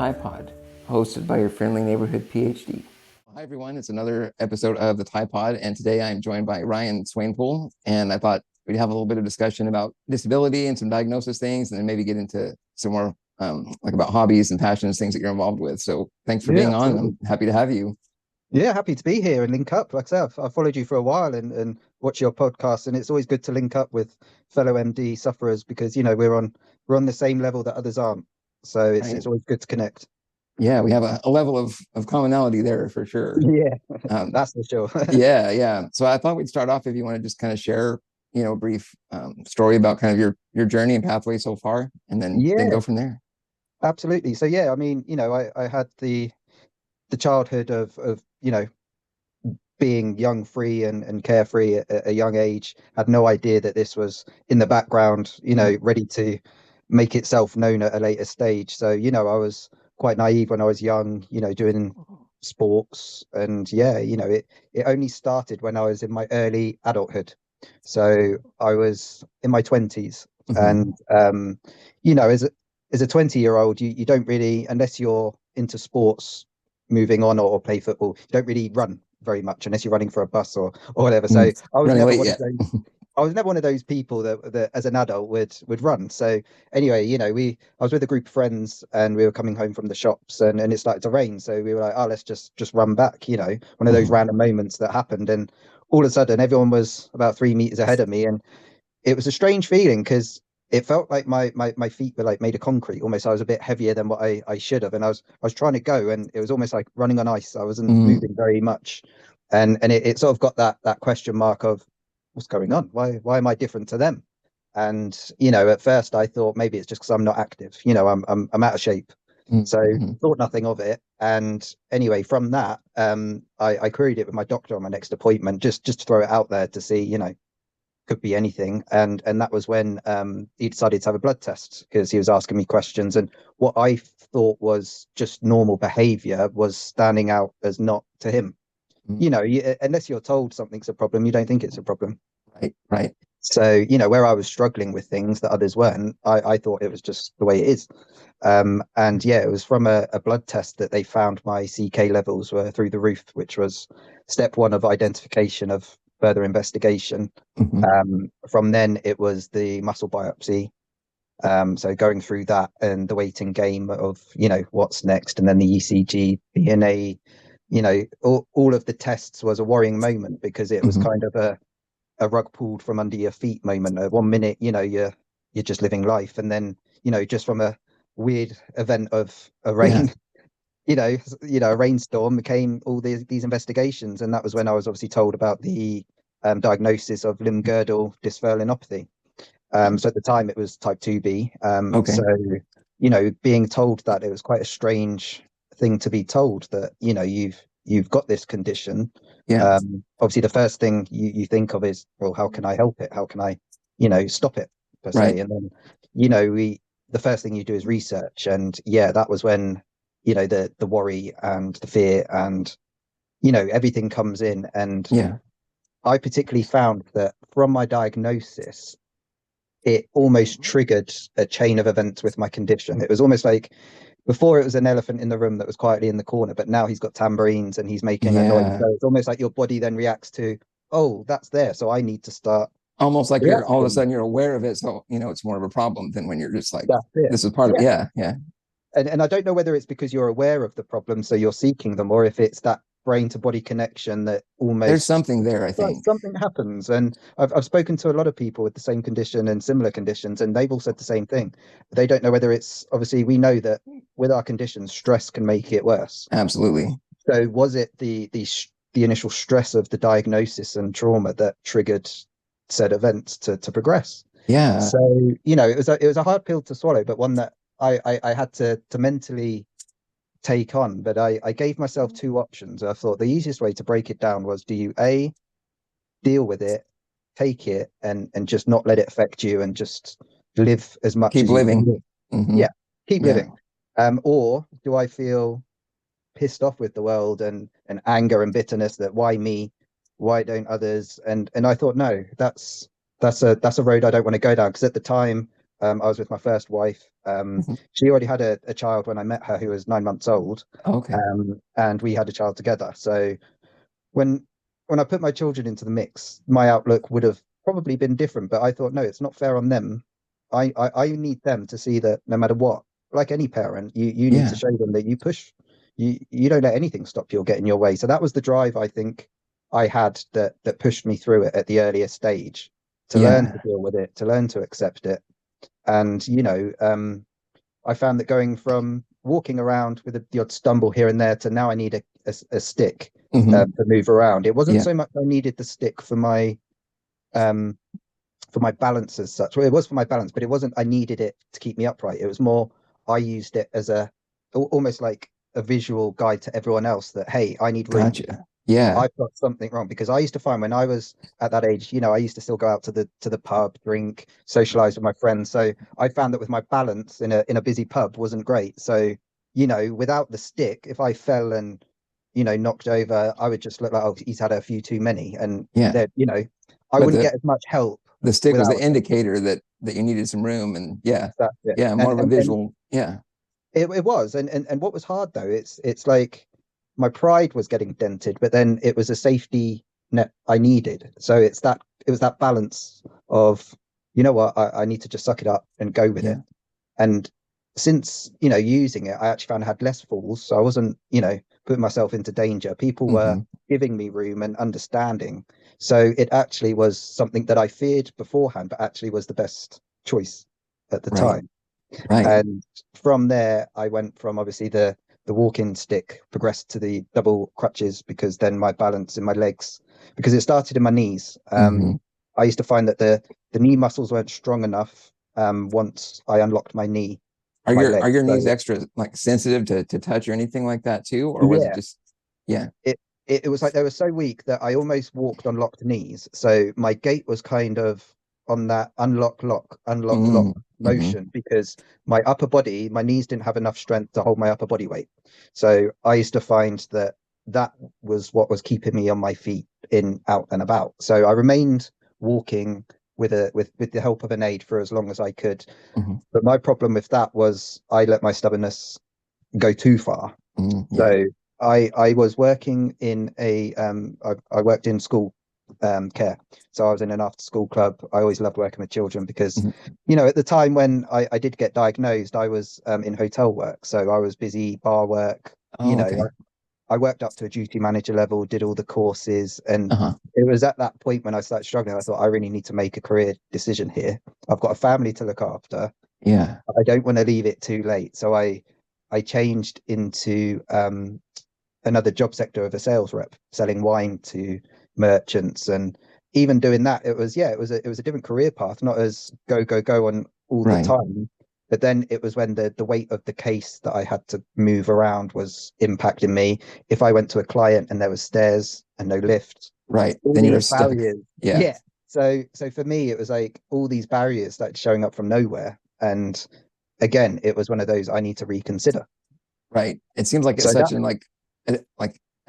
Tide Pod, hosted by your friendly neighborhood PhD. Hi, everyone. It's another episode of the Tide Pod, and today I'm joined by Ryan Swaynepoel, and I thought we'd have a little bit of discussion about disability and some diagnosis things, and then maybe get into some more like about hobbies and passions, things that you're involved with. So thanks for being on. I'm happy to have you. Yeah, happy to be here and link up. Like I said, I've followed you for a while and watch your podcast, and it's always good to link up with fellow MD sufferers because we're on the same level that others aren't. So it's always good to connect. Yeah, we have a level of commonality there for sure. Yeah, that's for sure. Yeah. So I thought we'd start off if you want to just kind of share, a brief story about kind of your journey and pathway so far, and then go from there. Absolutely. So yeah, I mean, I had the childhood of being young, free and carefree at a young age. Had no idea that this was in the background, ready to make itself known at a later stage. So, I was quite naive when I was young, doing sports. And it only started when I was in my early adulthood. So I was in my 20s. And, as a 20-year-old, you don't really, unless you're into sports, moving on or play football, you don't really run very much unless you're running for a bus or whatever. So I was never one of those. I was never one of those people that as an adult would run. So anyway, I was with a group of friends and we were coming home from the shops and it started to rain. So we were like, oh, let's just run back, one of those random moments that happened. And all of a sudden everyone was about 3 meters ahead of me. And it was a strange feeling because it felt like my feet were like made of concrete almost. I was a bit heavier than what I should have. And I was trying to go and it was almost like running on ice. I wasn't moving very much. And it sort of got that question mark of what's going on? Why am I different to them? And at first I thought maybe it's just because I'm not active. I'm out of shape. So thought nothing of it. And anyway, from that, I queried it with my doctor on my next appointment, just to throw it out there to see, could be anything. And that was when he decided to have a blood test because he was asking me questions. And what I thought was just normal behavior was standing out as not to him. Unless you're told something's a problem, you don't think it's a problem. Right. So, where I was struggling with things that others weren't, I thought it was just the way it is. And yeah, it was from a blood test that they found my CK levels were through the roof, which was step one of identification of further investigation. From then it was the muscle biopsy. So going through that and the waiting game of, what's next, and then the ECG, DNA, all of the tests was a worrying moment because it was kind of a rug pulled from under your feet moment. 1 minute, you're just living life, and then just from a weird event of a rain, a rainstorm became all these investigations, and that was when I was obviously told about the diagnosis of limb-girdle dysferlinopathy. So at the time it was type 2B. So being told that, it was quite a strange thing to be told that you've got this condition. Obviously the first thing you think of is, well, how can I help it? How can I stop it, per se? And then the first thing you do is research, and that was when the worry and the fear and everything comes in. And I particularly found that from my diagnosis, it almost triggered a chain of events with my condition. It was almost like before it was an elephant in the room that was quietly in the corner, but now he's got tambourines and he's making a noise. So it's almost like your body then reacts to, oh, that's there, so I need to start. Almost like you're all of a sudden you're aware of it, so it's more of a problem than when you're just like, this is part of it. Yeah. And I don't know whether it's because you're aware of the problem, so you're seeking them, or if it's that brain to body connection that almost there's something there. I think something happens. And I've spoken to a lot of people with the same condition and similar conditions, and they've all said the same thing. They don't know whether it's, obviously we know that with our conditions, stress can make it worse. Absolutely. So was it the initial stress of the diagnosis and trauma that triggered said events to progress? Yeah. So it was a hard pill to swallow, but one that I had to mentally take on. But I gave myself two options. I thought the easiest way to break it down was, do you deal with it, take it, and just not let it affect you, and just live as much keep as living. Keep living, or do I feel pissed off with the world and anger and bitterness that why me, why don't others? And I thought, no, that's a road I don't want to go down, because at the time I was with my first wife. Mhm. She already had a child when I met her, who was 9 months old, Okay. and we had a child together. So when when I put my children into the mix, my outlook would have probably been different. But I thought, no, it's not fair on them. I need them to see that no matter what, like any parent, you need to Yeah. show them that you push, you don't let anything stop you or get in your way. So that was the drive I think I had that pushed me through it at the earliest stage, to learn to Yeah. deal with it, to learn to accept it. And I found that going from walking around with the odd stumble here and there to now I need a stick Hmm. to move around. It wasn't Yeah. so much I needed the stick um, for my balance as such. Well, it was for my balance, but it wasn't I needed it to keep me upright. It was more I used it as almost like a visual guide to everyone else that, hey, I need room. Gotcha. Yeah. I've got something wrong, because I used to find when I was at that age, I used to still go out to the pub, drink, socialize with my friends. So I found that with my balance in a busy pub wasn't great. So, without the stick, if I fell and, knocked over, I would just look like, oh, he's had a few too many. And Yeah. that, I But wouldn't get as much help the stick was without the it. indicator that you needed some room, and yeah. That's it. Yeah, more And of a and and visual. Yeah. it was. And what was hard though, it's like my pride was getting dented, but then it was a safety net I needed. So it was that balance of, you know what, I need to just suck it up and go with it. Yeah. And since, using it, I actually found I had less falls. So I wasn't, putting myself into danger. People were Hmm. giving me room and understanding. So it actually was something that I feared beforehand, but actually was the best choice at the Right. time. Right. And from there, I went from obviously the walking stick, progressed to the double crutches, because then my balance in my legs, because it started in my knees. Hmm. I used to find that the knee muscles weren't strong enough once I unlocked my knee Are to my your legs. knees So extra like sensitive to touch or anything like that too, or was it yeah, just yeah? it was like they were so weak that I almost walked on locked knees. So my gait was kind of on that unlock, lock Mm-hmm. Hmm. motion, because my upper body, my knees didn't have enough strength to hold my upper body weight. So I used to find that that was what was keeping me on my feet in out and about. So I remained walking with the help of an aid for as long as I could. Hmm. But my problem with that was I let my stubbornness go too far. Hmm. Yeah. So I was working in I worked in school care. So I was in an after school club. I always loved working with children because, Mhm. at the time when I did get diagnosed, I was in hotel work. So I was busy bar work. You Oh, know, okay. I worked up to a duty manager level, did all the courses, and Uh-huh. it was at that point when I started struggling. I thought I really need to make a career decision here. I've got a family to look after. Yeah. I don't want to leave it too late. So I changed into another job sector of a sales rep, selling wine to merchants. And even doing that, it was a different career path, not as go go go on all the Right. time. But then it was when the weight of the case that I had to move around was impacting me. If I went to a client and there was stairs and no lift, Right. all Then you're these stuck. barriers. Yeah. Yeah. So for me, it was like all these barriers started showing up from nowhere. And again, it was one of those I need to reconsider. Right. It seems like it's So such an like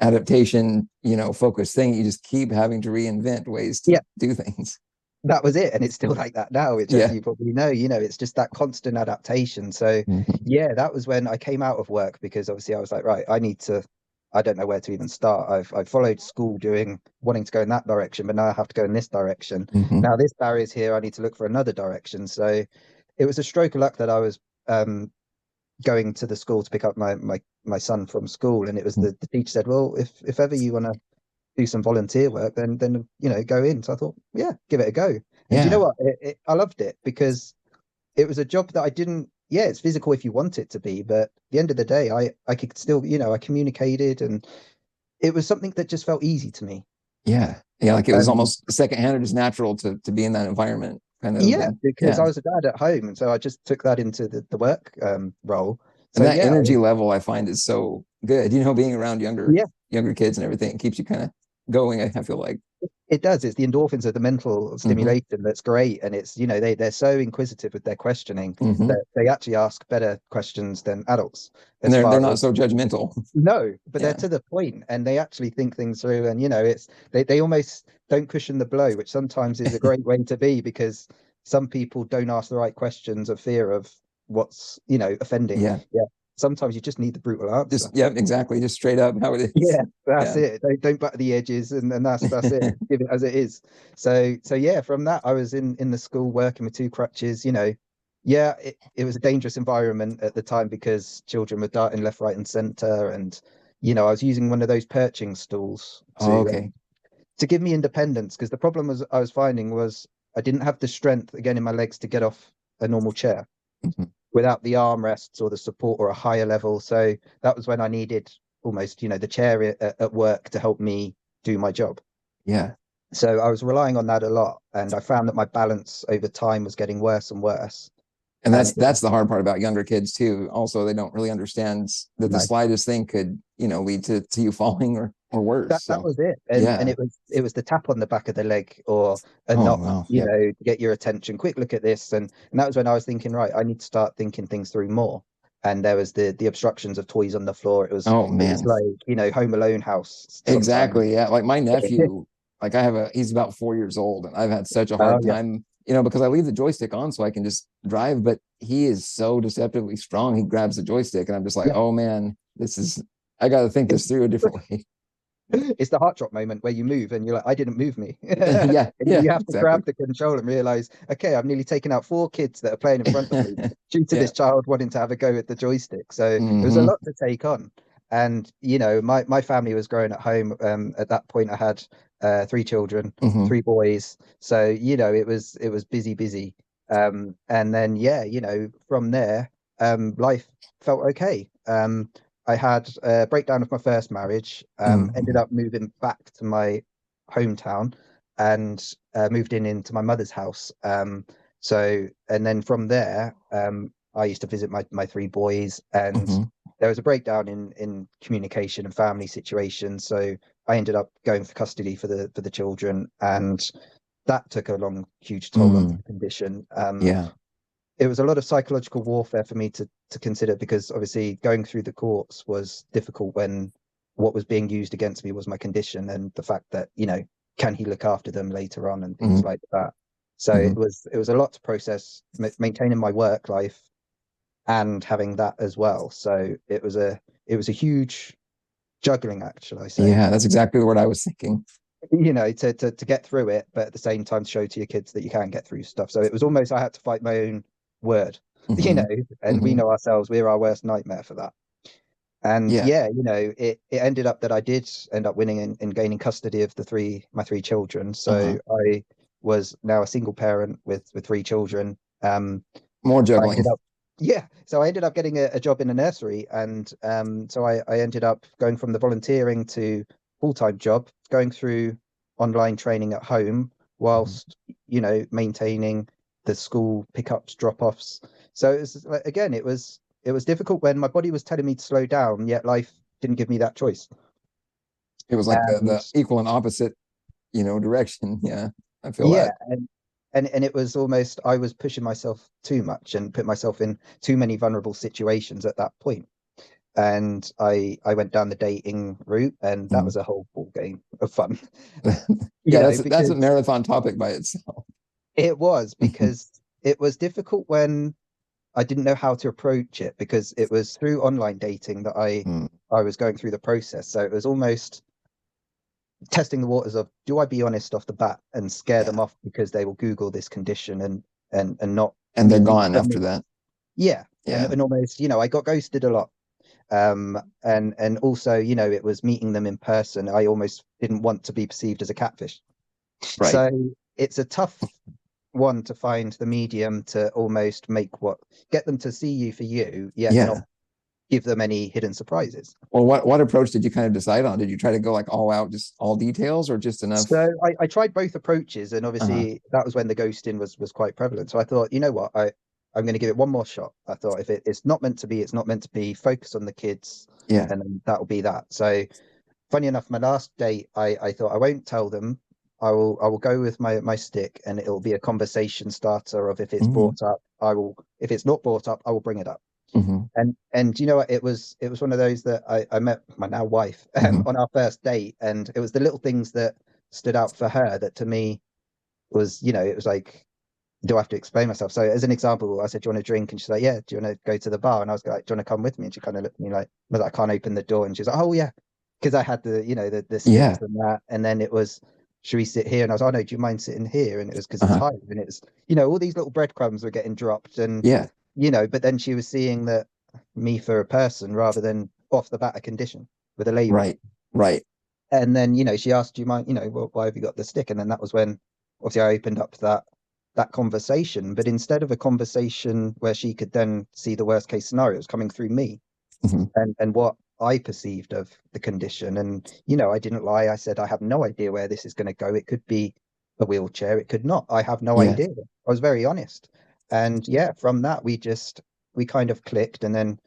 adaptation, focused thing. You just keep having to reinvent ways to yeah, do things. that was it. And it's still like that now, which, as Yeah. you probably know, it's just that constant adaptation. So Hmm. yeah, that was when I came out of work, because obviously I was like, right, I don't know where to even start. I've followed school wanting to go in that direction, but now I have to go in this direction. Hmm. Now this barrier's here, I need to look for another direction. So it was a stroke of luck that I was um going to the school to pick up my son from school, and it was the teacher said, well, if ever you want to do some volunteer work, then go in. So I thought, yeah, give it a go. And do you know Yeah. what? I loved it, because it was a job that I didn't. Yeah, it's physical if you want it to be, but at the end of the day, I could still, I communicated, and it was something that just felt easy to me. Yeah. Yeah. Like it was And almost secondhand or just natural to be in that environment, kind of. yeah, And because yeah. I was a dad at home, and so I just took that into the work role. And So that yeah, energy level I find is so good. Being around yeah, younger kids and everything, it keeps you kind of going, I feel like. it does. It's the endorphins of the mental Hmm. stimulation that's great, and it's they're so inquisitive with their questioning Hmm. that they actually ask better questions than adults. And As they're far not as so judgmental. no, but they're Yeah. to the point, and they actually think things through, and it's they almost don't cushion the blow, which sometimes is a great way to be, because some people don't ask the right questions of fear of what's, offending. Yeah. Yeah. Sometimes you just need the brutal answer. Just, yeah, exactly. Just straight up how it is. Yeah, that's Yeah. it. Don't butter the edges, and that's it. Give it as it is. So yeah, from that I was in the school working with two crutches. Yeah, it was a dangerous environment at the time because children were darting left, right, and center, and I was using one of those perching stools Oh, okay. to give me independence, because the problem was I was finding was I didn't have the strength again in my legs to get off a normal chair Mhm. without the armrests or the support or a higher level. So that was when I needed almost, the chair at work to help me do my job. Yeah. So I was relying on that a lot, and I found that my balance over time was getting worse and worse. And And that's the hard part about younger kids too. Also, they don't really understand that the no, slightest thing could, lead to you falling or worse. that So was it. And yeah. it was the tap on the back of the leg or a Oh knock, wow. Yeah. to get your attention. Quick look at this. And that was when I was thinking, right, I need to start thinking things through more. And there was the obstructions of toys on the floor. Oh It was man. like, Home Alone house sometimes. Exactly. Yeah. Like my nephew, like he's about 4 years old, and I've had such a Oh hard yeah. time, because I leave the joystick on so I can just drive, but he is so deceptively strong. He grabs the joystick, and I'm just like, Yeah. oh man, I got to think It's this through a different way. it's the heart drop moment where you move and you're like, I didn't move me. Yeah. And Yeah. you have to Exactly. grab the control and realize, okay, I've nearly taken out four kids that are playing in front of me due to Yeah. this child wanting to have a go at the joystick. So it was a Hmm. lot to take on. And, my family was growing at home. At that point, I had three children, Hmm. three boys. So, it was busy, busy. And then, yeah, from there, life felt okay. I had a breakdown of my first marriage, ended Hmm. up moving back to my hometown and moved into my mother's house. And then from there, I used to visit my three boys, and Hmm. there was a breakdown in communication and family situations. So I ended up going for custody for the children, and that took a long, huge toll on Mm. the condition. Yeah. It was a lot of psychological warfare for me to consider, because obviously going through the courts was difficult when what was being used against me was my condition and the fact that, can he look after them later on and things Hmm. like that. So Hmm. it was a lot to process, maintaining my work life and having that as well. So it was a huge juggling act, shall I say. Yeah, that's exactly what I was thinking. To get through it, but at the same time show to your kids that you can get through stuff. So it was almost I had to fight my own word, you Hmm. know, and we Hmm. know ourselves, we're our worst nightmare for that. And Yeah. yeah, it ended up that I did end up winning and gaining custody of my three children. Uh-huh. So I was now a single parent with three children. More I juggling. ended up Yeah, so I ended up getting a job in a nursery, and so I ended up going from the volunteering to full-time job, going through online training at home Mhm. whilst maintaining the school pickups, drop-offs. So it was like, again, it was difficult when my body was telling me to slow down, yet life didn't give me that choice. It was like And the equal and opposite, direction. Yeah, I feel yeah, that. and it was almost I was pushing myself too much and put myself in too many vulnerable situations at that point. And I went down the dating route, and that Mm. was a whole ball game of fun. Yeah, that's a Because marathon topic by itself. because it was difficult when I didn't know how to approach it, because it was through online dating that I Mm. I was going through the process. So it was almost testing the waters of, do I be honest off the bat and scare them Yeah, off because they will Google this condition and not and they're me gone after that. yeah, and Yeah. and almost, I got ghosted a lot. And also, it was meeting them in person. I almost didn't want to be perceived as a catfish. Right. So it's a tough one to find the medium to almost get them to see you for you, yet not Yeah. give them any hidden surprises. Well, what approach did you kind of decide on? Did you try to go like all out, just all details, or just enough? So I tried both approaches, and Uh-huh. obviously that was when the ghosting was quite prevalent. So I thought, you know what, I'm going to give it one more shot. I thought, if it's not meant to be, it's not meant to be. Focus on the kids, Yeah. and then that'll be that. So funny enough, my last date, I thought I won't tell them. I will go with my stick, and it'll be a conversation starter of, if it's Hmm. brought up, I will. If it's not brought up, I will bring it up. Hmm. And you know what? It was one of those that I met my now wife Hmm. on our first date, and it was the little things that stood out for her that to me was, it was like, do I have to explain myself? So as an example, I said, do you want a drink? And she's like, yeah, do you want to go to the bar? And I was like, do you want to come with me? And she kind of looked at me like, but I can't open the door. And she's like, oh yeah, because I had the, the Yeah. sticks and that. And then it was, should we sit here? And I was, oh no, do you mind sitting here? And it was because it's Uh-huh. high. And it was, all these little breadcrumbs were getting dropped. And, Yeah. but then she was seeing that me for a person rather than off the bat a condition with a label. Right. Right. And then, she asked, do you mind, well, why have you got the stick? And then that was when obviously I opened up that conversation. But instead of a conversation where she could then see the worst case scenarios coming through me Hmm. and what I perceived of the condition. And, I didn't lie. I said, I have no idea where this is going to go. It could be a wheelchair. It could not. I have no Yeah. idea. I was very honest. And yeah, from that, we kind of clicked. And then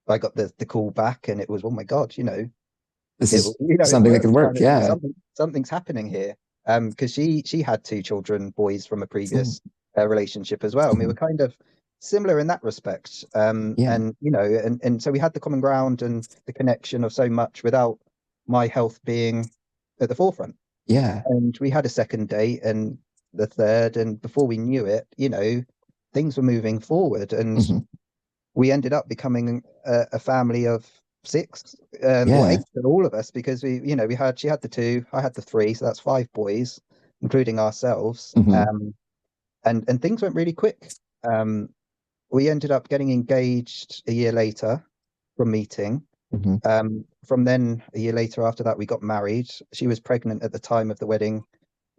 I got the call back and it was, oh my God, This it is it something that could works. work. Yeah. Something's happening here. Because she had two children, boys from a Mm. previous relationship as well, and we were Mhm. kind of similar in that respect. Yeah. And and so we had the common ground and the connection of so much without my health being at the forefront. Yeah. And we had a second date and the third, and before we knew it, things were moving forward, and Hmm. we ended up becoming a family of six, or Yeah. eight for all of us, because she had the two, I had the three, so that's five boys, including ourselves. Hmm. And things went really quick. Um, we ended up getting engaged a year later from meeting. Hmm. From then, a year later after that, we got married. She was pregnant at the time of the wedding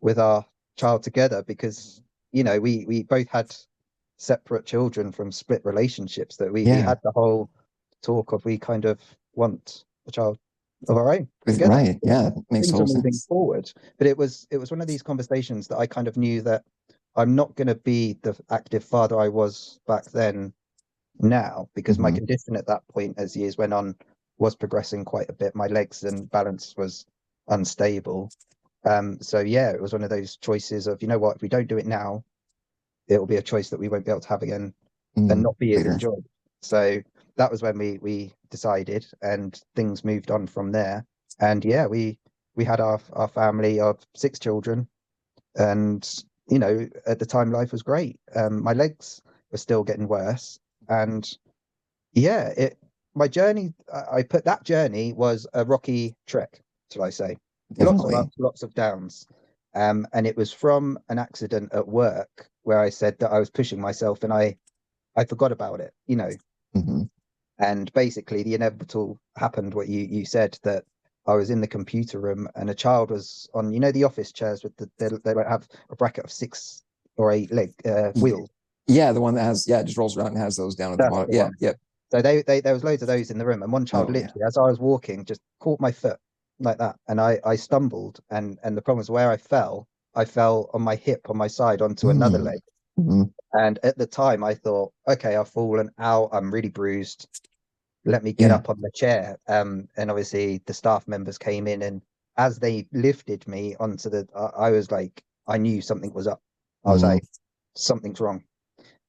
with our child together because we both had separate children from split relationships, that we Yeah. had the whole talk of we kind of want a child of our own together. Right. Yeah. Makes Things were total moving sense. forward, but it was one of these conversations that I kind of knew that I'm not going to be the active father I was back then now, because my Hmm. condition at that point, as years went on, was progressing quite a bit. My legs and balance was unstable. So yeah, it was one of those choices of, what, if we don't do it now, it will be a choice that we won't be able to have again and Mm. not be as Later. enjoyed. So that was when we decided, and things moved on from there. And yeah, we had our family of six children, and at the time life was great. My legs were still getting worse, and yeah, it my journey. I put that journey was a rocky trek, shall I say? Lots of Definitely. ups, lots of downs. And it was from an accident at work where I said that I was pushing myself, and I forgot about it. Hmm. And basically the inevitable happened, what you said, that I was in the computer room and a child was on, the office chairs with they might have a bracket of six or eight wheels. Yeah. The one that has, yeah, it just rolls around and has those down at the That's bottom. the Yeah. one. Yep. So there was loads of those in the room, and one child Oh, yeah. literally, as I was walking, just caught my foot like that, and I stumbled, and the problem was where I fell on my hip on my side onto another Mm. leg. Hmm. And at the time, I thought, okay, I've fallen out, I'm really bruised. Let me get Yeah. up on the chair. And obviously the staff members came in, and as they lifted me onto I was like, I knew something was up. I was Mm. like, something's wrong.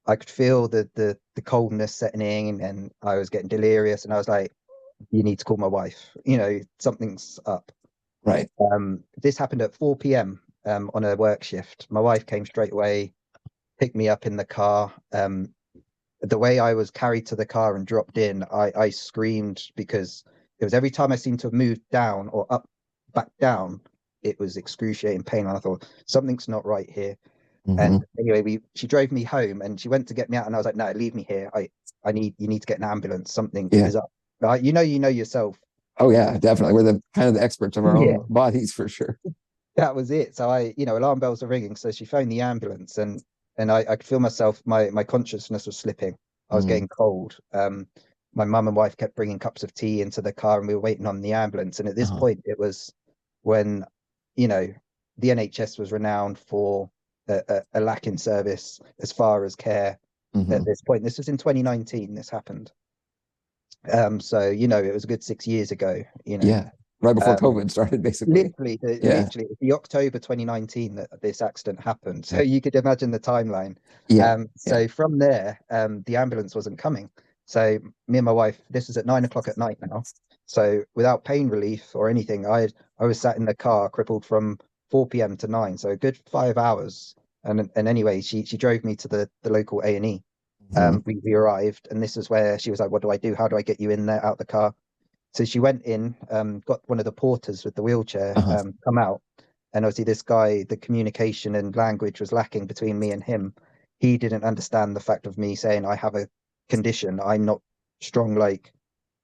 I could feel the coldness setting in, and I was getting delirious, and I was like, you need to call my wife. Something's up. Right. This happened at 4 p.m. On a work shift. My wife came straight away, picked me up in the car. The way I was carried to the car and dropped in, I screamed, because it was every time I seemed to have moved down or up, back down, it was excruciating pain. And I thought, something's not right here. Hmm. And anyway, she drove me home, and she went to get me out, and I was like, no, leave me here. You need to get an ambulance. Something Yeah. is up. Right? You know yourself. Oh, yeah. Definitely. We're the kind of the experts of our Yeah, own bodies for sure. that was it. So alarm bells are ringing. So she phoned the ambulance, and I could feel myself, my consciousness was slipping. I was Mm. getting cold. My mum and wife kept bringing cups of tea into the car, and we were waiting on the ambulance. And at this Uh-huh. point, it was when, you know, the NHS was renowned for a lack in service as far as care at Hmm. this point. This was in 2019, this happened. So, it was a good 6 years ago, Yeah. Right before Um, COVID started, basically. literally, Yeah. it was the October 2019 that this accident happened. So you could imagine the timeline. Yeah. Yeah. So from there, the ambulance wasn't coming. So me and my wife, this is at 9 o'clock at night now. So without pain relief or anything, I was sat in the car crippled from 4 p.m. to 9. So a good 5 hours And anyway, she drove me to the local A&E. Mhm. We arrived, and this is where she was like, "What do I do? How do I get you in there, out the car?" So she went in, got one of the porters with the wheelchair, Uh-huh. come out, and obviously this guy, the communication and language was lacking between me and him. He didn't understand the fact of me saying I have a condition. I'm not strong like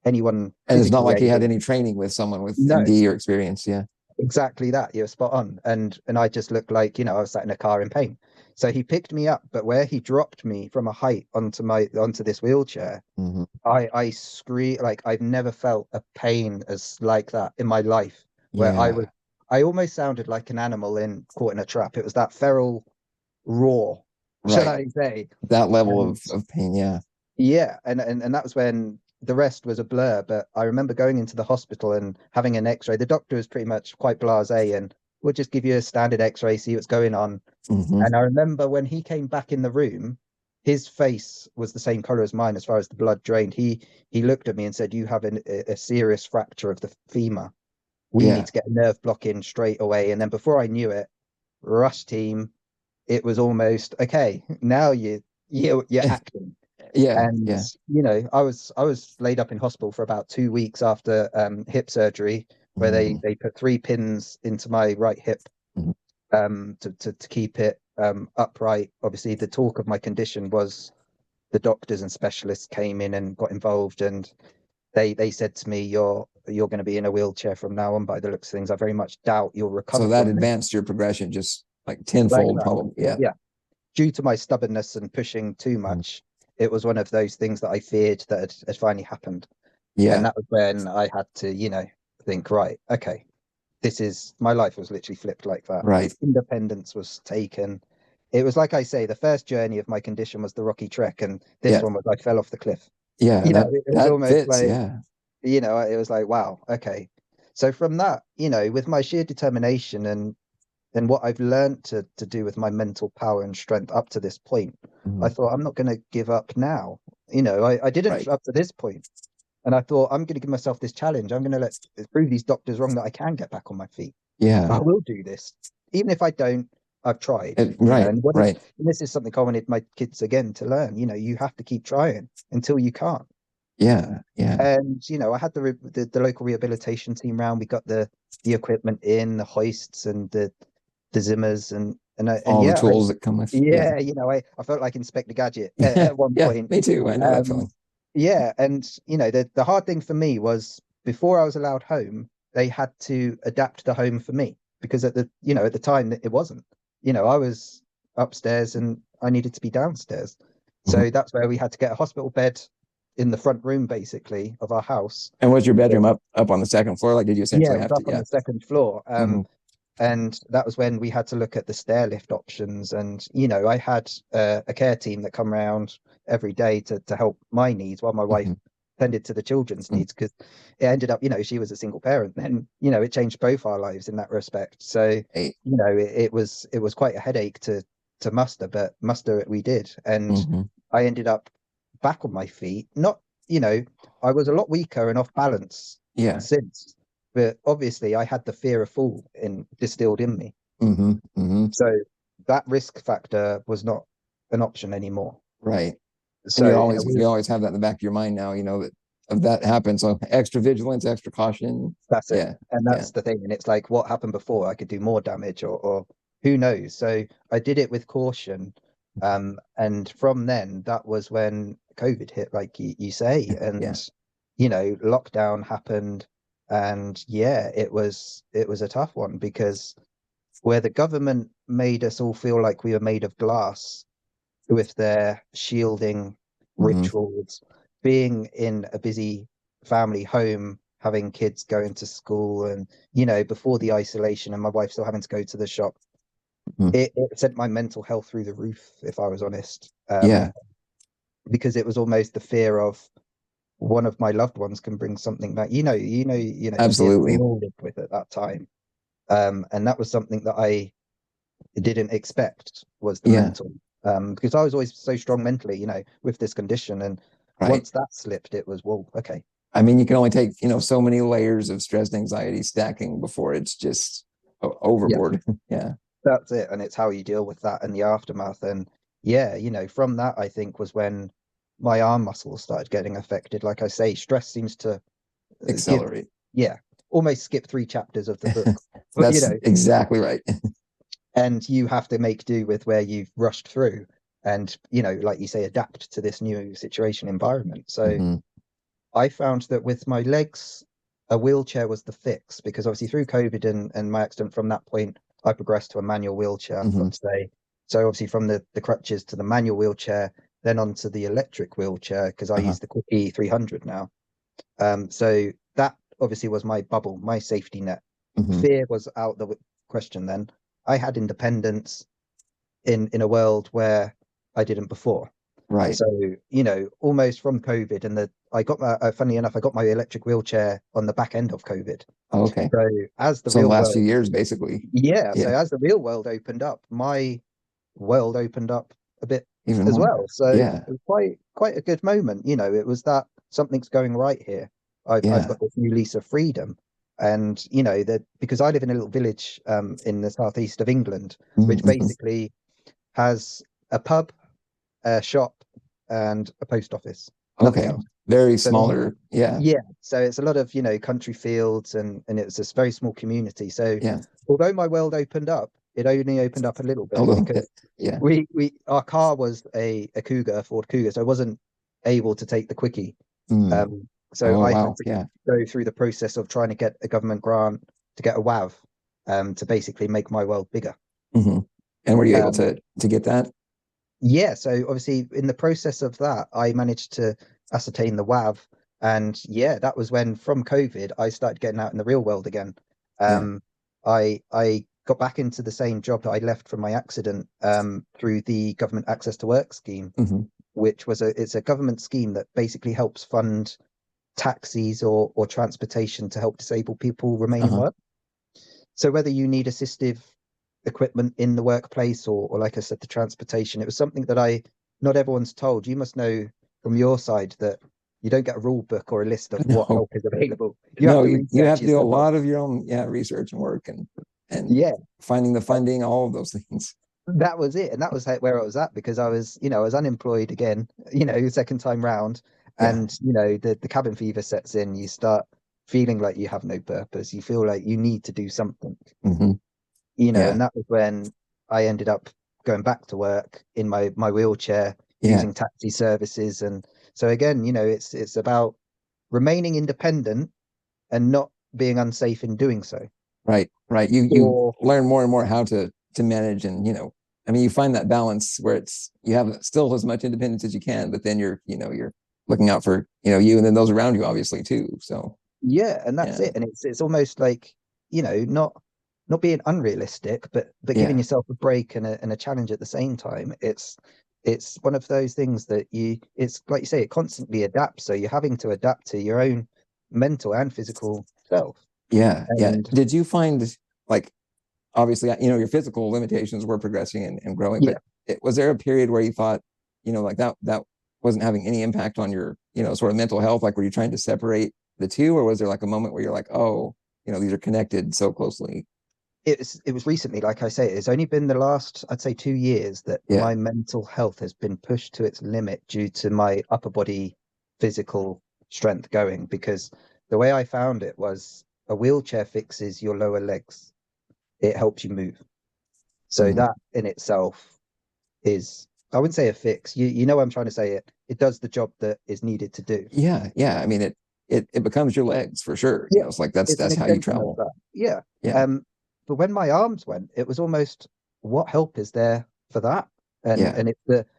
anyone And it's not physically like he had able. any training with someone with No, MD or experience. Yeah. exactly that. You're spot on. And I just looked like, I was sat in a car in pain. So he picked me up, but where he dropped me from a height onto this wheelchair, Hmm. I scream like I've never felt a pain as like that in my life, where Yeah. I almost sounded like an animal in caught in a trap. It was that feral roar, shall Right. I say? That level And of pain. Yeah. yeah, and that was when the rest was a blur. But I remember going into the hospital and having an X-ray. The doctor was pretty much quite blasé, and we'll just give you a standard X-ray, see what's going on. Hmm. And I remember when he came back in the room, his face was the same color as mine as far as the blood drained. He looked at me and said, "You have a serious fracture of the femur. We need Yeah. to get a nerve block in straight away." And then before I knew it, rush team, it was almost okay. Now you're acting. Yeah. And Yeah. I was laid up in hospital for about 2 weeks after hip surgery, where Hmm. they put 3 pins into my right hip Hmm. to keep it upright. Obviously, the talk of my condition was the doctors and specialists came in and got involved, and they said to me, "You're going to be in a wheelchair from now on." By the looks of things, I very much doubt you'll recover So that from this. advanced your progression just like Like tenfold, that, probably. Yeah. yeah. Due to my stubbornness and pushing too Mhm. much, it was one of those things that I feared that had finally happened. And Yeah. that was when I had to, think, right, okay, this is my life was literally flipped like that. Right. Independence was taken. It was like I say, the first journey of my condition was the rocky trek, and this Yeah. one was I fell off the cliff. Yeah. It was That almost fits. like, Yeah. it was like, wow, okay. So from that, with my sheer determination and what I've learned to do with my mental power and strength up to this point, I Mhm. thought I'm not going to give up now. I didn't Right. up to this point, and I thought I'm going to give myself this challenge. I'm going to let prove these doctors wrong that I can get back on my feet. I Yeah. will do this, even if I don't. I've tried, Right. and Right. and this is something I wanted my kids again to learn. You have to keep trying until you can't. Yeah. Yeah. And I had the local rehabilitation team round. We got the equipment in, the hoists and the Zimmers and All the yeah, tools that come with. Yeah. I felt like Inspector Gadget at one Yeah. point. Me too. I know that Um, feeling. yeah, and the hard thing for me was before I was allowed home, they had to adapt the home for me because at the time it wasn't. I was upstairs and I needed to be downstairs. Mhm. So that's where we had to get a hospital bed in the front room basically of our house. And was your bedroom up on the second floor? Like, did you Yeah, essentially it was have to? up on Yeah. the second floor. Hmm. And that was when we had to look at the stair lift options. And I had a care team that come around every day to help my needs while my wife Hmm. tended to the children's needs, because it ended up, she was a single parent, and it changed both our lives in that respect. So Hey. it was quite a headache to muster, but muster it we did. And Hmm. I ended up back on my feet. Not, I was a lot weaker and off balance Yeah. since, but obviously I had the fear of fall distilled in me. Hmm. Hmm. So that risk factor was not an option anymore. Right. And So you always have that in the back of your mind now, that if that happens. So extra vigilance, extra caution. that's it. Yeah. And Yeah. that's the thing. And it's like what happened before, I could do more damage or who knows. So I did it with caution. And from then, that was when COVID hit, like you say, Yeah. and lockdown happened. And yeah, it was a tough one because where the government made us all feel like we were made of glass with their shielding Hmm. rituals, being in a busy family home, having kids going to school, and before the isolation, and my wife still having to go to the shop, Hmm. it sent my mental health through the roof, if I was honest. Yeah. Because it was almost the fear of one of my loved ones can bring something back. The fear that we Absolutely. all lived with at that time. And that was something that I didn't expect was the Yeah. mental. Because I was always so strong mentally, with this condition. And Right. once that slipped, it was, well, okay. I mean, you can only take, so many layers of stress and anxiety stacking before it's just Yeah. overboard. Yeah. That's it. And it's how you deal with that and the aftermath. And yeah, from that, I think was when my arm muscles started getting affected. Like I say, stress seems to give, Accelerate. yeah, almost skip 3 chapters of the book. But, That's exactly right. and you have to make do with where you've rushed through and, like you say, adapt to this new situation environment. So Hmm. I found that with my legs, a wheelchair was the fix because obviously through COVID and my accident from that point, I progressed to a manual wheelchair, I've Hmm. got to say. So obviously from the crutches to the manual wheelchair, then onto the electric wheelchair because I Uh-huh. use the Quickie 300 now. So that obviously was my bubble, my safety net. Hmm. Fear was out the question then. I had independence in a world where I didn't before. Right. So, almost from COVID and I got funny enough, I got my electric wheelchair on the back end of COVID. Oh, okay. So as the So in the real last few world, years, basically. yeah, so Yeah. as the real world opened up, my world opened up a bit Even as more. well. So it Yeah. was quite a good moment. It was that something's going right here. I've Yeah. got this new lease of freedom. And that because I live in a little village in the southeast of England, which Mm-hmm. basically has a pub, a shop, and a post office. Nothing Okay. else. Very So there's smaller. Yeah. yeah, so it's a lot of, country fields and it's this very small community. So Yeah. although my world opened up, it only opened up a little A bit little because bit. Yeah. we our car was a Cougar, a Ford Cougar, so I wasn't able to take the Quickie. Mm. So Oh, I had wow. to Yeah. go through the process of trying to get a government grant to get a WAV, to basically make my world bigger. Hmm. And were you able Um, to get that? Yeah, so obviously in the process of that, I managed to ascertain the WAV, and yeah, that was when from COVID I started getting out in the real world again. Yeah. I got back into the same job that I left from my accident through the government access to work scheme, Hmm. which was it's a government scheme that basically helps fund taxis or transportation to help disabled people remain in Uh-huh. work. So whether you need assistive equipment in the workplace or like I said, the transportation, it was something that not everyone's told. You must know from your side that you don't get a rule book or a list of what No, help is available. You have no, to you have research to do a yourself. lot of your own, yeah, research and work and Yeah, finding the funding, all of those things. that was it. And that was where I was at because I was unemployed again, second time round. Yeah. And, the cabin fever sets in. You start feeling like you have no purpose. You feel like you need to do something. Hmm. Yeah. And that was when I ended up going back to work in my wheelchair Yeah. using taxi services. And so again, it's about remaining independent and not being unsafe in doing so. Right. Right. You Or learn more and more how to manage and, I mean, you find that balance where you have still as much independence as you can, but then you're looking out for, you and then those around you obviously too. So, yeah, and that's yeah. it. And it's almost like, not being unrealistic, but giving Yeah. yourself a break and a challenge at the same time. It's one of those things that it's like you say, it constantly adapts. So you're having to adapt to your own mental and physical self. Yeah. Yeah. And Did you find like obviously, your physical limitations were progressing and growing, but yeah, was there a period where you thought, like that wasn't having any impact on your, sort of mental health? Like, were you trying to separate the two, or was there like a moment where you're like, oh, these are connected so closely? it was recently, like I say, it's only been the last, I'd say 2 years that Yeah. my mental health has been pushed to its limit due to my upper body physical strength going. Because the way I found it was a wheelchair fixes your lower legs. It helps you move. So Mhm. that in itself is, I wouldn't say a fix. You know what I'm trying to say. It does the job that is needed to do. Yeah. Yeah. I mean, it becomes your legs for sure. Yeah, It's like that's it's an that's how you extension of travel. that. Yeah. Yeah. Um, but when my arms went, it was almost, what help is there for that? And Yeah. and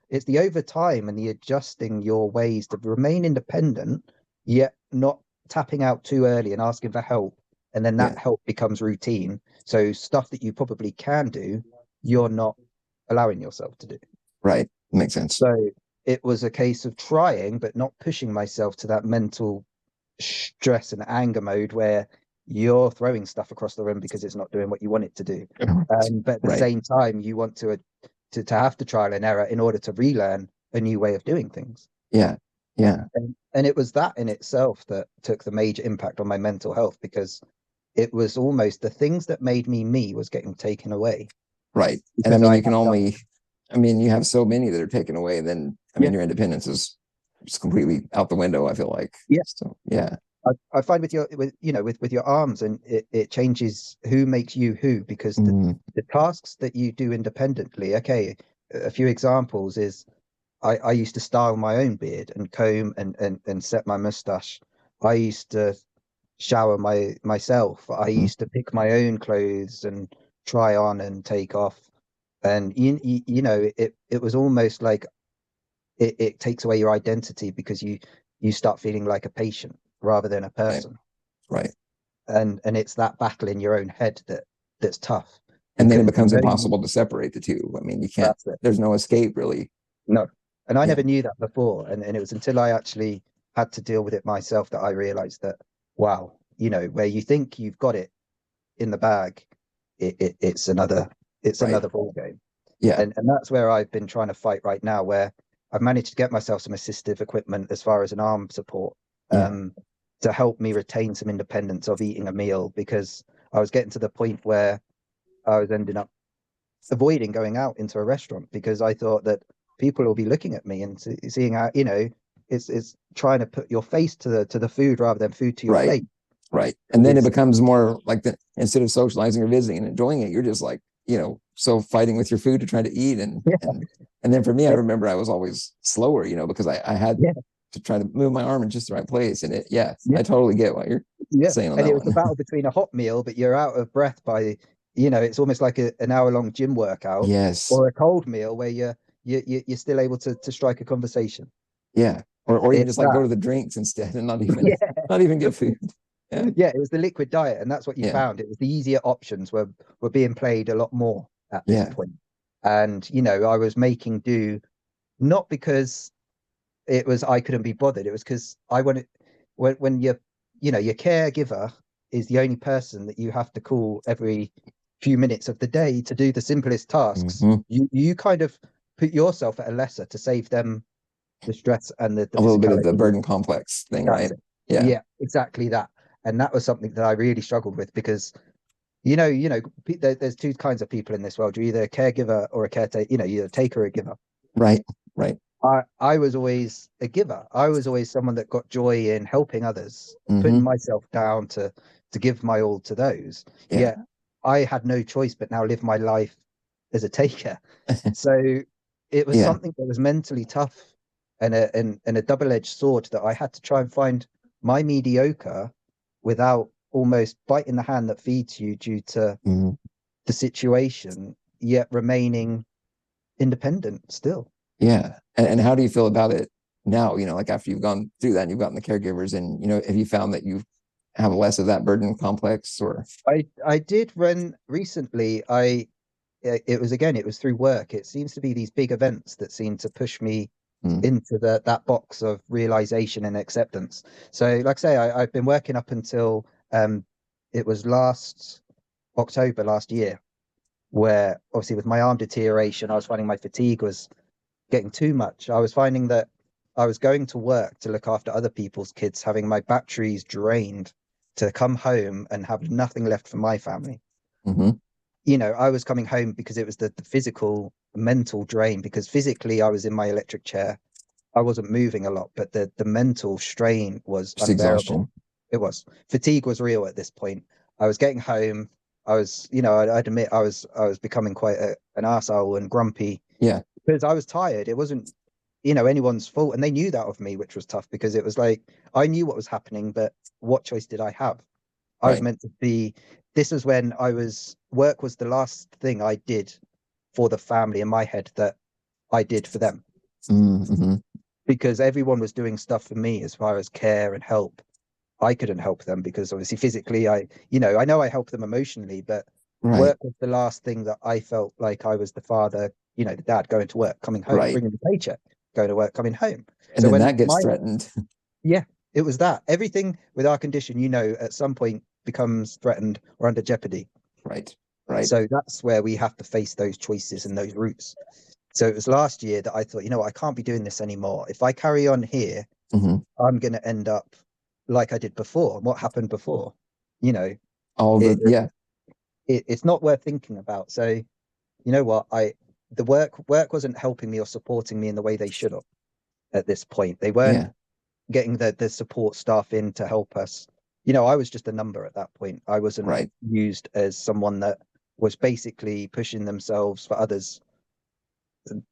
it's the over time and the adjusting your ways to remain independent, yet not tapping out too early and asking for help, and then Yeah. that help becomes routine. So stuff that you probably can do, you're not allowing yourself to do. Right. Makes sense. So it was a case of trying, but not pushing myself to that mental stress and anger mode where you're throwing stuff across the room because it's not doing what you want it to do. But at the Right. same time, you want to have to trial and error in order to relearn a new way of doing things. Yeah. Yeah. And it was that in itself that took the major impact on my mental health because it was almost the things that made me was getting taken away. Right. And I because mean, I you can have done. only, I mean, you have so many that are taken away, then I Yeah, mean, your independence is just completely out the window, I feel like. yeah. So yeah. I find with your with your arms, and it changes who makes you who, because Mm, the tasks that you do independently. Okay, a few examples is I used to style my own beard and comb and set my mustache. I used to shower myself. I mhm. used to pick my own clothes and try on and take off. And it was almost like it takes away your identity, because you start feeling like a patient rather than a Right. person. Right. And it's that battle in your own head that's tough, And then it because becomes impossible to separate the two. I mean, you can't, that's it. there's no escape really. No. And I Yeah. never knew that before. And it was until I actually had to deal with it myself that I realized that, wow, where you think you've got it in the bag, it's Right. another ball game. Yeah. And that's where I've been trying to fight right now, where I've managed to get myself some assistive equipment as far as an arm support, Yeah. um, to help me retain some independence of eating a meal, because I was getting to the point where I was ending up avoiding going out into a restaurant, because I thought that people will be looking at me and seeing how, it's trying to put your face to the food rather than food to your Right. face. Right. And then it It's becomes more like the, instead of socializing or visiting and enjoying it, you're just like, so fighting with your food to try to eat. And, yeah, and then for me, I yeah, remember I was always slower, because I had yeah, to try to move my arm in just the right place. And yeah, yeah, I totally get what you're yeah. saying on And that it was a one. battle between a hot meal, but you're out of breath by, it's almost like an hour-long gym workout, Yes. or a cold meal where you're still able to strike a conversation. Yeah. Or even It's just like go that. to the drinks instead and not even, Yeah, not even get food. Yeah. yeah. It was the liquid diet, and that's what you Yeah. found. It was the easier options were being played a lot more at this Yeah. point. And I was making do, not because it was I couldn't be bothered. It was because I wanted, when your caregiver is the only person that you have to call every few minutes of the day to do the simplest tasks. Hmm. You kind of put yourself at a lesser to save them the stress and the A little bit of the physicality. burden complex thing, That's right? it. Yeah. Yeah, exactly that. And that was something that I really struggled with, because there's two kinds of people in this world. You're either a caregiver or a caretaker. You're a taker or a giver. Right. Right. I was always a giver. I was always someone that got joy in helping others, putting Hmm. myself down to give my all to those. Yeah. Yet I had no choice but now live my life as a taker. So it was Yeah. something that was mentally tough, and a double-edged sword, that I had to try and find my mediocre without almost biting the hand that feeds you due to Mhm. the situation, yet remaining independent still. Yeah. And how do you feel about it now? Like after you've gone through that and you've gotten the caregivers and, have you found that you have less of that burden complex or? I did run recently. It was through work. It seems to be these big events that seem to push me Mm, into that box of realization and acceptance. So, like I say, I've been working up until it was last October last year, where obviously with my arm deterioration, I was finding my fatigue was getting too much. I was finding that I was going to work to look after other people's kids, having my batteries drained, to come home and have nothing left for my family. hmm. I was coming home because it was the physical, mental drain, because physically I was in my electric chair. I wasn't moving a lot, but the mental strain was Just unbearable. exhaustion. It was. Fatigue was real at this point. I was getting home. I was, I'd admit I was becoming quite an arsehole and grumpy, Yeah. because I was tired. It wasn't, anyone's fault. And they knew that of me, which was tough, because it was like I knew what was happening, but what choice did I have? I was Right. meant to be, this was when work was the last thing I did for the family in my head that I did for them, Mm-hmm. because everyone was doing stuff for me as far as care and help. I couldn't help them because obviously physically I know I help them emotionally, but Right. work was the last thing that I felt like I was the father, the dad going to work, coming home, Right. bringing the paycheck, going to work, coming home. And So then when that gets threatened. yeah, it was that. Everything with our condition, at some point becomes threatened or under jeopardy. Right. Right. So that's where we have to face those choices and those routes. So it was last year that I thought, I can't be doing this anymore. If I carry on here, Hmm. I'm going to end up like I did before. And what happened before? You know, All it, the, yeah. it's not worth thinking about. So you know what, the work wasn't helping me or supporting me in the way they should have at this point. They weren't Yeah. getting the support staff in to help us. You know, I was just a number at that point. I wasn't Right. used as someone that was basically pushing themselves for others'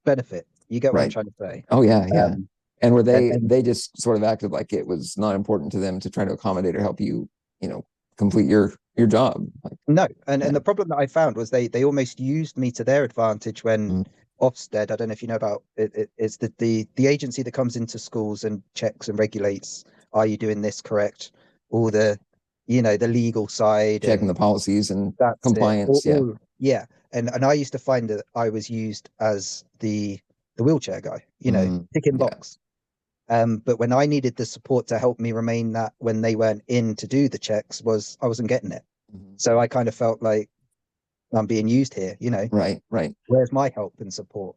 benefit. You get what I'm Right. trying to say? Oh yeah. Yeah. Um, And were and they just sort of acted like it was not important to them to try to accommodate or help you, you know, complete your job? Like, no, yeah. and the problem that I found was they almost used me to their advantage when Mm, Ofsted, I don't know if you know about it, it's the agency that comes into schools and checks and regulates, are you doing this correct? All the, you know, the legal side, checking the and policies and that's it. compliance. Yeah. Yeah. And I used to find that I was used as the wheelchair guy, you know, Mm, ticking yeah. box. But when I needed the support to help me remain that when they weren't in to do the checks, was I wasn't getting it. Mhm. So I kind of felt like I'm being used here, you know, Right. Right. where's my help and support?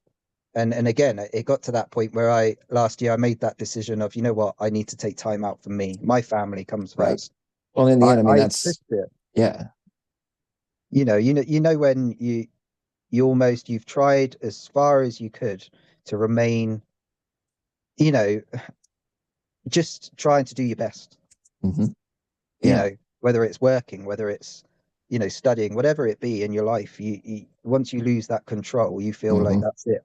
And again, it got to that point where I last year I made that decision of, you know what, I need to take time out for me. My family comes Right. first. Well, in the end, I mean, I that's pushed it. yeah. You know when you've tried as far as you could to remain, you know, just trying to do your best, Hmm. you Yeah. know, whether it's working, whether it's, you know, studying, whatever it be in your life, you once you lose that control, you feel like Hmm. that's it.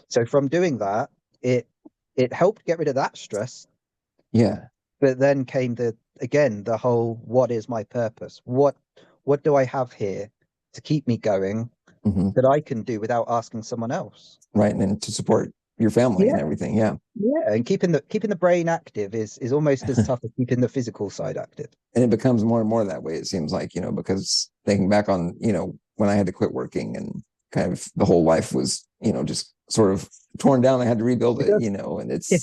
So from doing that, it it helped get rid of that stress, Yeah. but then came the whole, what is my purpose? What do I have here to keep me going Hmm. that I can do without asking someone else? Right. And then to support your family and Yeah. everything. Yeah. Yeah, and keeping the brain active is almost as tough as keeping the physical side active. And it becomes more and more that way, it seems like, you know, because thinking back on, you know, when I had to quit working and kind of the whole life was, you know, just sort of torn down, I had to rebuild It it, does. you know, and Yeah,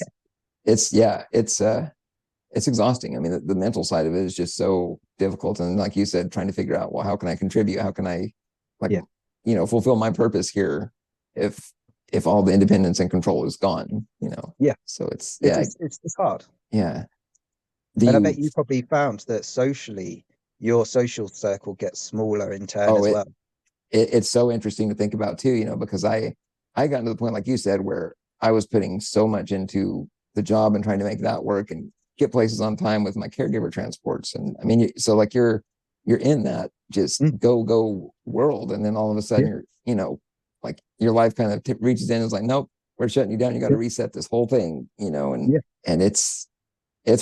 yeah, it's exhausting. I mean, the mental side of it is just so difficult. And like you said, trying to figure out, well, how can I contribute? How can I, like, yeah, you know, fulfill my purpose here if all the independence and control is gone, you know? yeah. So it's It's yeah, it's it's hard, yeah. Do and I bet you you probably found that socially, your social circle gets smaller in turn oh as well. it's so interesting to think about too, you know, because I got to the point, like you said, where I was putting so much into the job and trying to make that work and get places on time with my caregiver transports. And I mean, so like you're in that just Mm, go world, and then all of a yeah, sudden you're, you know, like your life kind of reaches in and is like, nope, we're shutting you down. You got to yeah, reset this whole thing, you know, yeah, and it's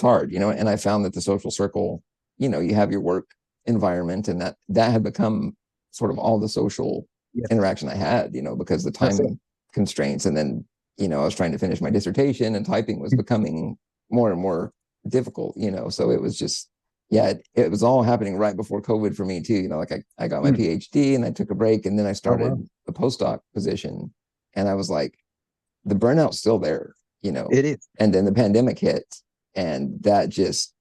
hard, you know. And I found that the social circle, you know, you have your work environment, and that had become sort of all the social yeah. interaction I had, you know, because the That's it. time constraints. And then, you know, I was trying to finish my dissertation, and typing was Mm, becoming more and more difficult, you know. So it was just, yeah, it was all happening right before COVID for me too. You know, like I got my mm. PhD and I took a break, and then I Oh wow, started a postdoc position, and I was like, the burnout's still there, you know. it is. And then the pandemic hit, and that just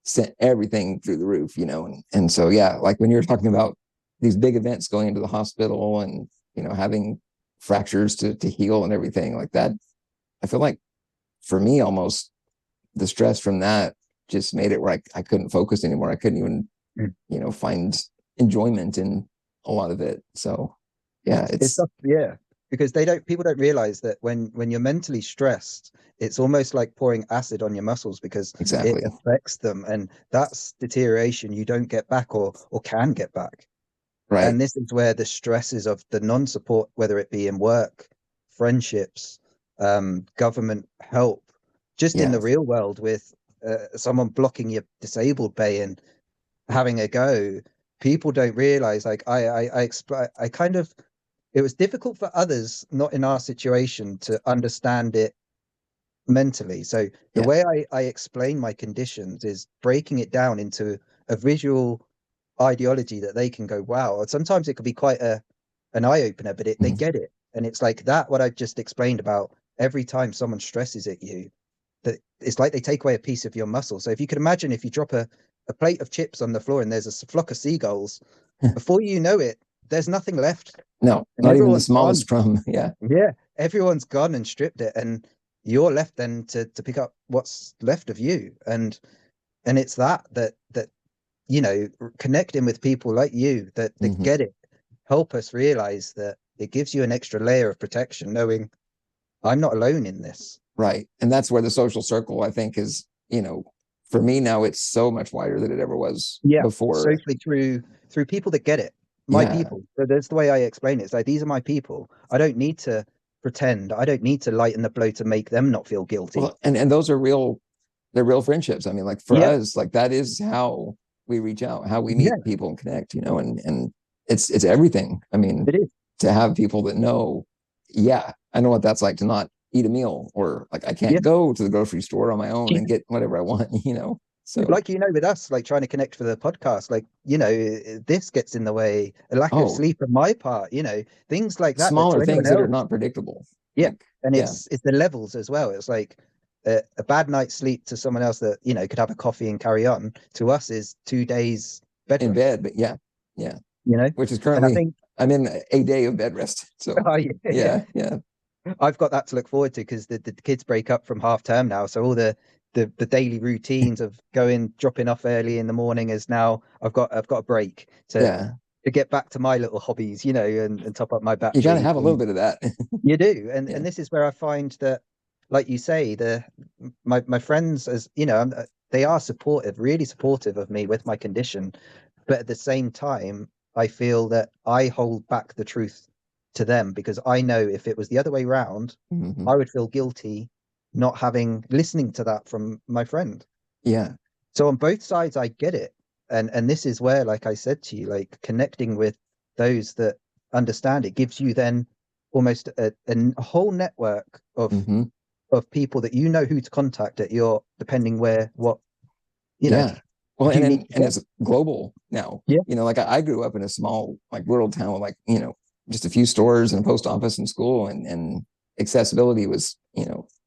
sent everything through the roof, you know. And so yeah, like when you're talking about these big events, going into the hospital and, you know, having fractures to heal and everything like that, I feel like for me, almost the stress from that just made it where I couldn't focus anymore. I couldn't even, Mm. you know, find enjoyment in a lot of it. So yeah, It's it's tough, yeah, because people don't realize that when you're mentally stressed, it's almost like pouring acid on your muscles because it exactly affects them, and that's deterioration you don't get back or can get back. right. And this is where the stresses of the non-support, whether it be in work, friendships, government help, just in Yeah. the real world with someone blocking your disabled bay and having a go, people don't realize. Like I kind of, it was difficult for others not in our situation to understand it mentally. So the Yeah. way I explain my conditions is breaking it down into a visual ideology that they can go, wow. Or sometimes it could be quite an eye opener, but they Mhm. get it. And it's like that, what I've just explained about every time someone stresses at you, that it's like they take away a piece of your muscle. So if you could imagine, if you drop a plate of chips on the floor and there's a flock of seagulls, before you know it, there's nothing left No, and not even the everyone's gone. smallest crumb. Yeah. Yeah, everyone's gone and stripped it, and you're left then to pick up what's left of you. And it's that connecting with people like you that Hmm. get it, help us realize that it gives you an extra layer of protection, knowing I'm not alone in this. Right. And that's where the social circle, I think, is, for me now, it's so much wider than it ever was before. Socially through people that get it. My Yeah. people. So that's the way I explain it. It's like, these are my people. I don't need to pretend. I don't need to lighten the blow to make them not feel guilty. Well, and those are they're real friendships. I mean, like for us, like that is how we reach out, how we meet people and connect, and it's everything. I mean, it is. To have people that know, I know what that's like to not eat a meal, or like I can't go to the grocery store on my own and get whatever I want, So like, with us, like trying to connect for the podcast, like, this gets in the way, a lack of sleep on my part, things like that. Smaller things that are not predictable. Yeah. Like, and it's the levels as well. It's like a bad night's sleep to someone else that, could have a coffee and carry on, to us is 2 days bed in rest. bed. But which is currently, I'm in a day of bed rest. So yeah. I've got that to look forward to, because the kids break up from half term now. So all the daily routines of dropping off early in the morning is now, I've got a break to get back to my little hobbies, and top up my battery. You got to have a little bit of that. You do. And this is where I find that, like you say, my friends, as they are supportive, really supportive of me with my condition. But at the same time, I feel that I hold back the truth to them, because I know if it was the other way around, I would feel guilty not listening to that from my friend. Yeah. So on both sides, I get it. And this is where, like I said to you, like connecting with those that understand it gives you then almost a whole network of people that who to contact at your, depending where, Well, and it's global now. Like I grew up in a small, like rural town with like, just a few stores and a post office and school, and accessibility was,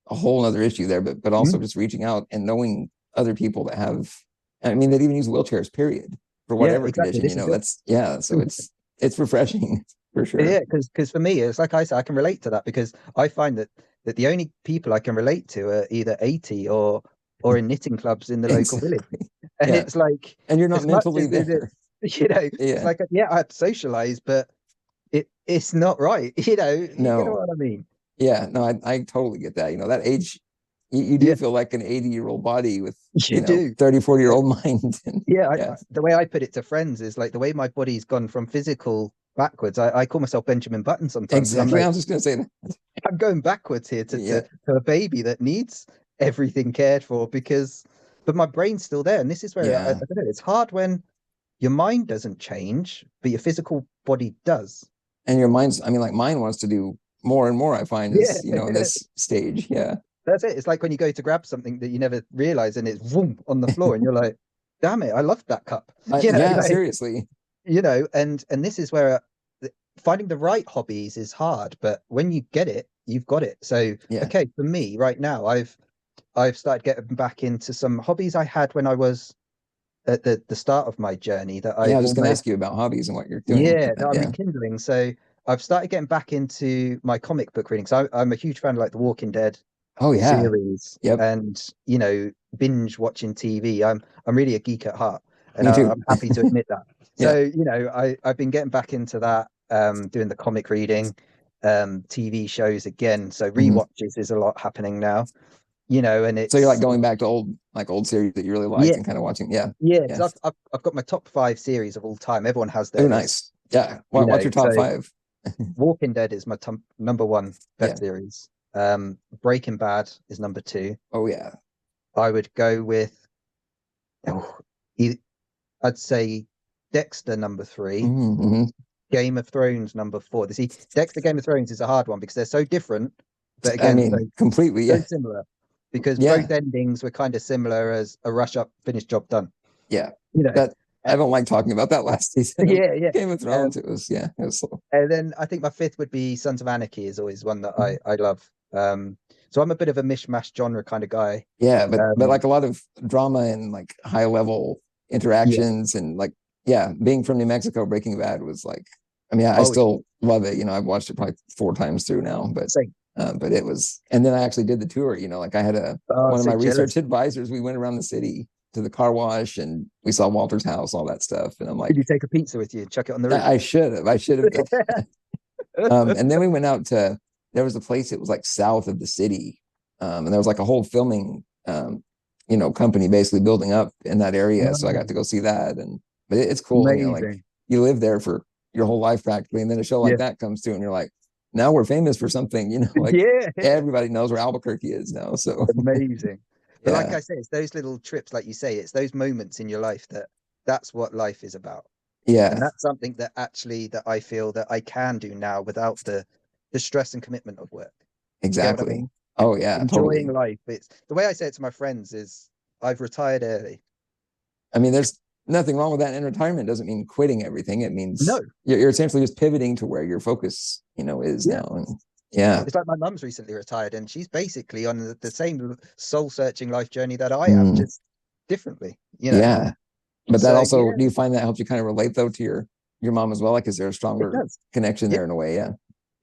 a whole other issue there, but also just reaching out and knowing other people that have, I mean, that even use wheelchairs, period, for whatever condition, so it's refreshing for sure. Yeah, because for me, it's like I said, I can relate to that, because I find that the only people I can relate to are either 80 or in knitting clubs in the local village. And it's like, and you're not mentally there. It's like, I have to socialize, but it's not right. You know what I mean? Yeah, no, I totally get that. That age, you do feel like an 80-year-old body with 30, 40-year-old mind. The way I put it to friends is like, the way my body's gone from physical backwards. I call myself Benjamin Button sometimes. Exactly. I was just going to say that. I'm going backwards here to a baby that needs everything cared for, but my brain's still there. And this is where I don't know, it's hard when your mind doesn't change, but your physical body does. And your mind's, I mean, like mine wants to do more and more, I find, is, in this stage. Yeah. That's it. It's like when you go to grab something that you never realize, and it's boom on the floor, and you're like, damn it, I loved that cup. Seriously. And this is where finding the right hobbies is hard, but when you get it, you've got it. So, okay, for me right now, I've started getting back into some hobbies I had when I was at the start of my journey. That I was just going to ask you about hobbies and what you're doing. That I'm rekindling. So I've started getting back into my comic book reading. So I'm a huge fan of like the Walking Dead series, and binge watching TV. I'm really a geek at heart, and I'm happy to admit that. So I've been getting back into that, doing the comic reading, TV shows again. So rewatches is a lot happening now. And it's, so you're like going back to old series that you really liked and kind of watching. So I've got my top 5 series of all time. Everyone has those. Oh, nice. What's your top 5? Walking Dead is my number 1 best series. Breaking Bad is number 2. Oh yeah. I would go with I'd say Dexter number 3. Game of Thrones number 4. See, Dexter, Game of Thrones is a hard one because they're so different, but again, completely so similar, because both endings were kind of similar as a rush up, finish, job done. That I don't like talking about that last season. Game of Thrones. It was slow. And then I think my 5th would be Sons of Anarchy. Is always one that I love. So I'm a bit of a mishmash genre kind of guy. But like a lot of drama and like high level interactions and like being from New Mexico, Breaking Bad was like, I mean, I still love it. I've watched it probably 4 times through now, but it was, and then I actually did the tour. Like I had one of my research advisors. We went around the city to the car wash and we saw Walter's house, all that stuff. And I'm like, did you take a pizza with you and chuck it on the roof? I should have. And then we went out to, there was a place that was like south of the city. And there was like a whole filming, company basically building up in that area. So I got Wow. to go see that. And, but it's cool. Like Amazing. you live there for your whole life practically. And then a show like Yeah. that comes through and you're like, now we're famous for something, like Yeah. everybody knows where Albuquerque is now. So Amazing. But like yeah, I say, it's those little trips, like you say, it's those moments in your life that's what life is about. And yeah, that's something that actually that I feel that I can do now without the stress and commitment of work. You get what I exactly. mean? Oh yeah, Enjoying totally. life. It's the way I say it to my friends is I've retired early. I mean, there's nothing wrong with that. And retirement doesn't mean quitting everything. It No. means you're essentially just pivoting to where your focus, is Yeah. now. And yeah, It's like my mum's recently retired and she's basically on the same soul searching life journey that I am, mm, just differently. yeah. But that So also, yeah, do you find that helps you kind of relate though to your mom as well? Like, is there a it stronger does. connection Yeah. there in a way? Yeah,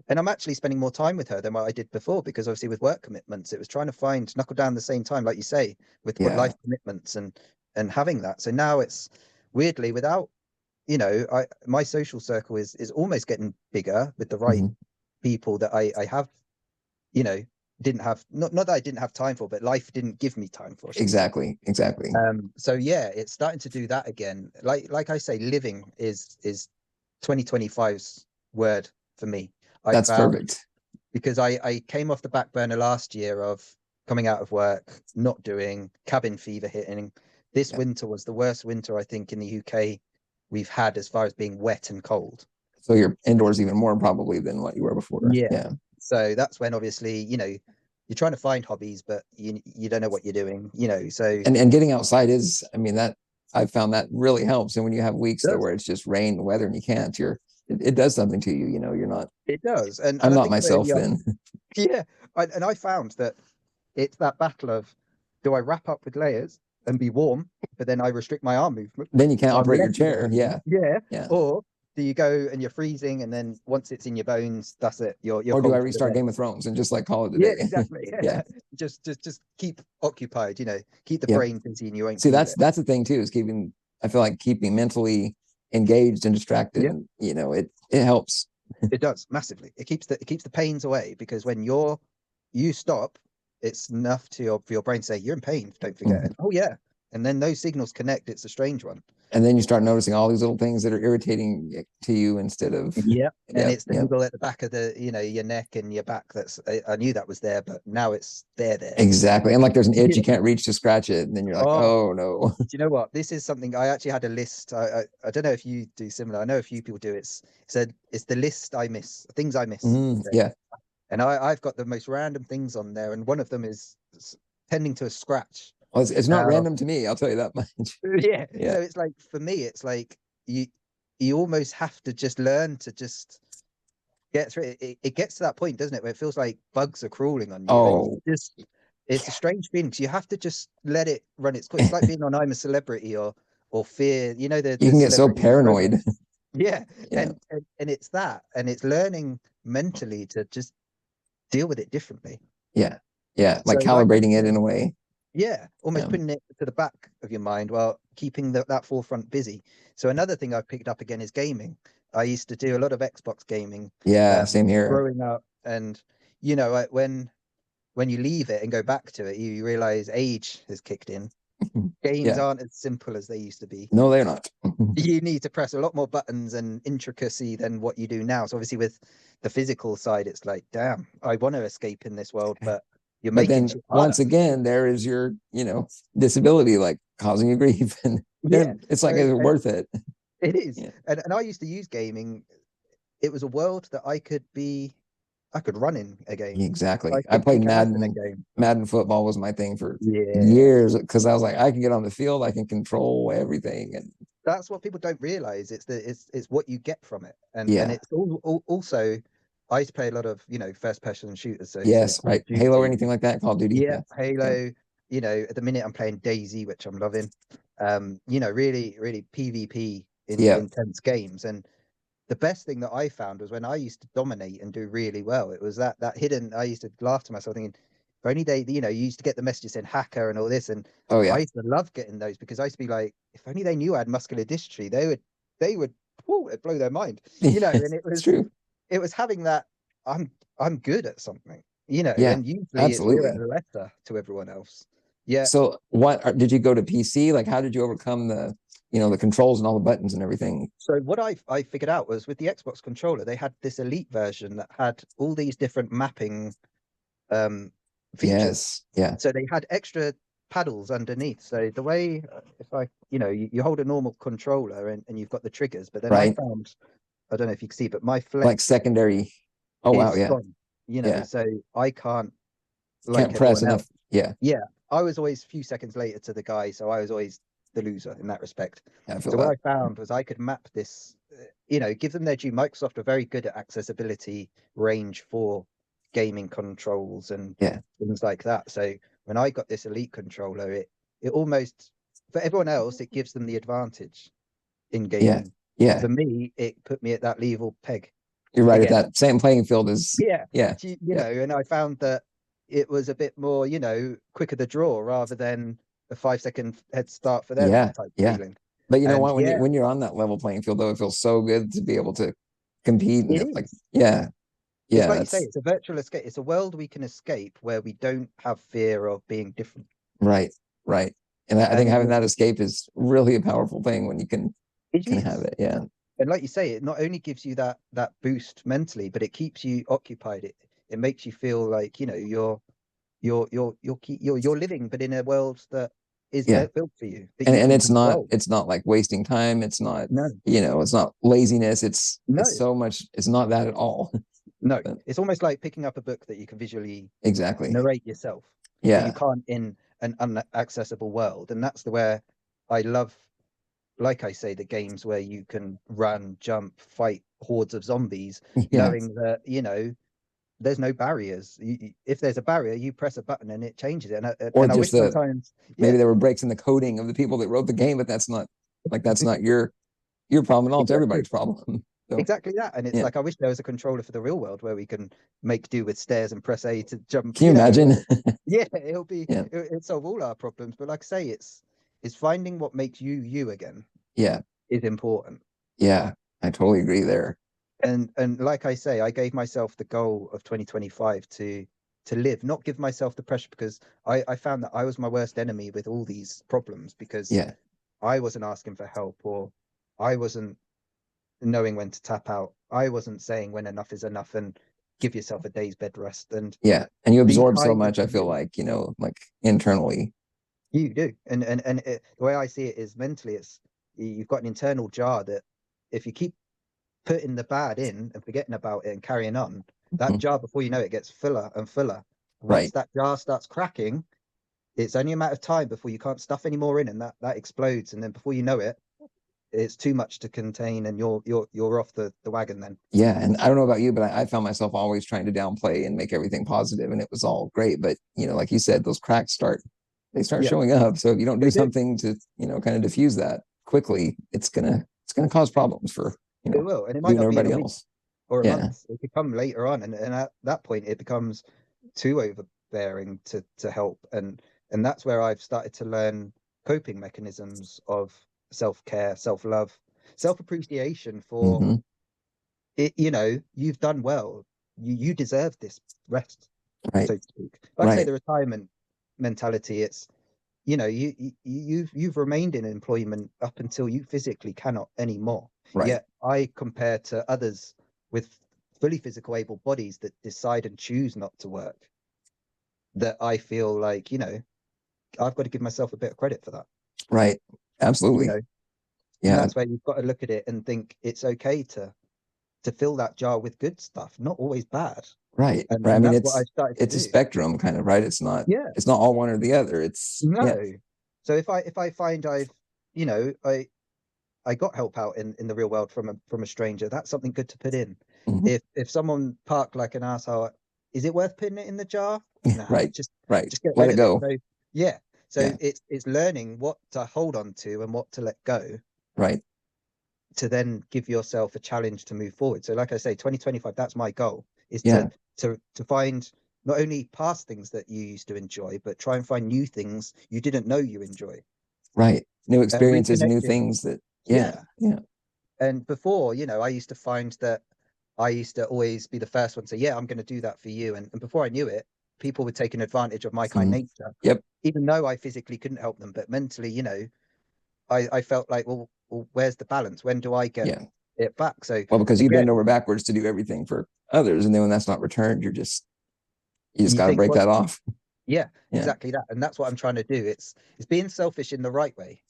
And I'm actually spending more time with her than what I did before because obviously with work commitments, it was trying to find knuckle down the same time, like you say, with yeah, life commitments and having that. So now it's weirdly without, I my social circle is almost getting bigger with the right mhm. people that I have, you know, didn't have not that I didn't have time for, but life didn't give me time for, should we say. Exactly, exactly. So yeah, it's starting to do that again. Like I say, living is 2025's word for me. I That's found perfect. because I came off the back burner last year of coming out of work, not doing, cabin fever hitting. This Yeah. winter was the worst winter I think in the UK we've had as far as being wet and cold. So you're indoors even more probably than what you were before. Yeah. Yeah. So that's when obviously, you're trying to find hobbies, but you don't know what you're doing. So And getting outside is, I mean, that I've found that really helps. And when you have weeks though does where it's just rain, weather, and you can't, it does something to you. You're not. it does. And I'm I not think where myself then. yeah, and I found that it's that battle of do I wrap up with layers and be warm, but then I restrict my arm movement, Then you can't so I'm operate less your chair. warm. Yeah, Yeah. yeah. Or do you go and you're freezing, and then once it's in your bones, that's it. You're Or do I cold for the restart day. Game of Thrones and just like call it a Yeah, day? exactly. Yeah, Yeah. Just keep occupied. Keep the yep. brain busy, and you won't See, feel that's it. that's the thing too, is keeping. I feel like keeping mentally engaged and distracted. Yeah, And, it helps. it does massively. It keeps the pains away because when you stop, it's enough for your brain to say you're in pain. Don't forget. Mhm. And oh yeah, and then those signals connect. It's a strange one. And then you start noticing all these little things that are irritating to you instead of, Yeah. And yep, it's the yep, niggle at the back of your neck and your back. I knew that was there, but now it's there. exactly. And like there's an itch Yeah. you can't reach to scratch it, and then you're like, Oh, oh no. do you know what? This is something I actually had a list. I don't know if you do similar. I know a few people do. It's the list I miss, things I miss. Okay. Yeah. And I've got the most random things on there, and one of them is tending to a scratch. Well, it's not Now, random to me. I'll tell you that much. yeah. Yeah. So it's like for me, it's like you almost have to just learn to just get through it. It gets to that point, doesn't it, where it feels like bugs are crawling on you, and Oh, it's a strange feeling because you have to just let it run its course. It's like being on I'm a Celebrity or Fear, you the can get so celebrity paranoid. programs. Yeah, Yeah. and it's that, and it's learning mentally to just deal with it differently. Yeah. Yeah. So, Like like I calibrating it in say, a way. yeah, almost Yeah. putting it to the back of your mind while keeping that forefront busy. So another thing I've picked up again is gaming. I used to do a lot of Xbox gaming Yeah. Same here. growing up, and when you leave it and go back to it, you realize age has kicked in. Games Yeah. aren't as simple as they used to be. No, they're not. You need to press a lot more buttons and intricacy than what you do now. So obviously with the physical side, it's like, damn, I want to escape in this world, but you're But making then shit harder. once again, there is your, disability like causing you grief. And Yeah. then it's So like, is it worth it? it is. Yeah. And I used to use gaming. It was a world that I could run in a game. I Exactly. I could played kick ass in a Madden. game. Madden football was my thing for Yeah. years because I was like, I can get on the field, I can control everything. And That's what people don't realize. It's what you get from it. And yeah, it's also I used to play a lot of, first person shooters, so yes, Call right. of Halo or Duty. anything like that, Call of Duty. Yeah, Yeah. Yeah. Halo, at the minute I'm playing Daisy, which I'm loving. Really, really PvP in Yeah. intense games. And the best thing that I found was when I used to dominate and do really well. It was that hidden. I used to laugh to myself thinking, if only you used to get the messages saying hacker and all this, and Oh I yeah. used to love getting those because I used to be like, if only they knew I had muscular dystrophy, they would, whoa, it'd blow their mind, Yeah, and it it's was true. it was having that I'm good at something, Yeah, and usually it's zero absolutely. letter to everyone else. Yeah. So did you go to PC? Like, how did you overcome the controls and all the buttons and everything? So what I figured out was with the Xbox controller, they had this elite version that had all these different mapping um features. Yes. Yeah. So they had extra paddles underneath. So the way if I you hold a normal controller and you've got the triggers, but then I Right. found I don't know if you can see, but my Like flex secondary. Oh wow. is Yeah. gone. Yeah. So I can't Can't like press everyone else. enough. Yeah. Yeah, I was always a few seconds later to the guy, so I was always the loser in that respect. I feel So what that. I found was I could map this, give them their due. Microsoft are very good at accessibility range for gaming controls and Yeah. things like that. So when I got this Elite controller, it almost for everyone else it gives them the advantage in Yeah. gaming. Yeah. For me, it put me at that level peg You're right at again. that same playing field as Yeah, yeah. Yeah. and I found that it was a bit more, quicker the draw rather than a 5 second head start for them Yeah. type Yeah. feeling. But you know And what? When yeah, you're on that level playing field though, it feels so good to be able to compete and it like is. yeah. It's Yeah, like you say, that's it's a virtual escape. It's a world we can escape where we don't have fear of being different. right. Right. And I think And having that escape is really a powerful thing when you it can have is. it. Yeah. And like you say, it not only gives you that boost mentally, but it keeps you occupied. It makes you feel like, you're living, but in a world that is Yeah. built for you, that And you can it's control. not like wasting time. It's not, No, it's not laziness. no. It's so much, it's not that at all. No, But it's almost like picking up a book that you can visually exactly. narrate yourself, but you Yeah. can't in an unaccessible world. And that's the where I love, like I say, the games where you can run, jump, fight hordes of zombies, Yeah. knowing that, there's no barriers. If there's a barrier, you press a button and it changes it. Or And I wish just sometimes, yeah, maybe there were breaks in the coding of the people that wrote the game, but that's not your problem at all. It's exactly. everybody's problem. So Exactly that. And it's yeah. like, I wish there was a controller for the real world where we can make do with stairs and press A to jump, Can you imagine? Yeah, it'll be Yeah. it'll solve all our problems. But like I say, it's finding what makes you you again Yeah. is important. Yeah. I totally agree there. And like I say, I gave myself the goal of 2025 to live, not give myself the pressure because I found that I was my worst enemy with all these problems because Yeah. I wasn't asking for help or I wasn't knowing when to tap out. I wasn't saying when enough is enough and give yourself a day's bed rest. And Yeah. And you these absorb so tiny much, I feel wins, like, like internally. you do. And the way I see it is mentally, it's you've got an internal jar that if you keep putting the bad in and forgetting about it and carrying on, that jar before you know it gets fuller and fuller. Once Right. that jar starts cracking, it's only a matter of time before you can't stuff any more in and that explodes. And then before you know it, it's too much to contain and you're off the wagon then. Yeah. And I don't know about you, but I found myself always trying to downplay and make everything positive, and it was all great. But like you said, those cracks they start Yeah, showing up. So if you don't do they do. something to, kind of diffuse that quickly, it's gonna cause problems for, It will. And it might you and not be in a everybody week else. or a Yeah. month. It could come later on. And at that point it becomes too overbearing to help. And that's where I've started to learn coping mechanisms of self-care, self-love, self-appreciation for Hmm. it. You've done well. You deserve this rest, Right. so to speak. Like I say, Right. the retirement mentality, it's you've remained in employment up until you physically cannot anymore. Right. Yet I compare to others with fully physical able bodies that decide and choose not to work, that I feel like, I've got to give myself a bit of credit for that. Right. you Absolutely. know and Yeah. that's where you've got to look at it and think it's okay to fill that jar with good stuff, not always bad. Right. and Right. I and mean, that's what I've started to it's a do. spectrum kind of, right? Yeah. It's not all one or the other. It's yeah. No. So if I find I've you know I got help out in the real world from a stranger, that's something good to put in. Mhm. If someone parked like an asshole, is it worth putting it in the jar? Nah, Right. Right. just get Let rid it of it. go. So yeah. So Yeah. it's learning what to hold on to and what to let go Right. to then give yourself a challenge to move forward. So like I say, 2025, that's my goal, is Yeah. to find not only past things that you used to enjoy, but try and find new things you didn't know you enjoy. Right. New And experiences, new reconnecting. things that, yeah. Yeah. Yeah. And before, I used to find that I used to always be the first one to say, yeah, I'm going to do that for you. And before I knew it, people were taking advantage of my kind Mhm. nature, Yep. even though I physically couldn't help them. But mentally, I felt like, well, where's the balance? When do I get Yeah. it back? So Well, because you bend again, over backwards to do everything for others, and then when that's not returned, you just you got to think, break well, that off. yeah, Yeah. exactly that. And that's what I'm trying to do. It's being selfish in the right way.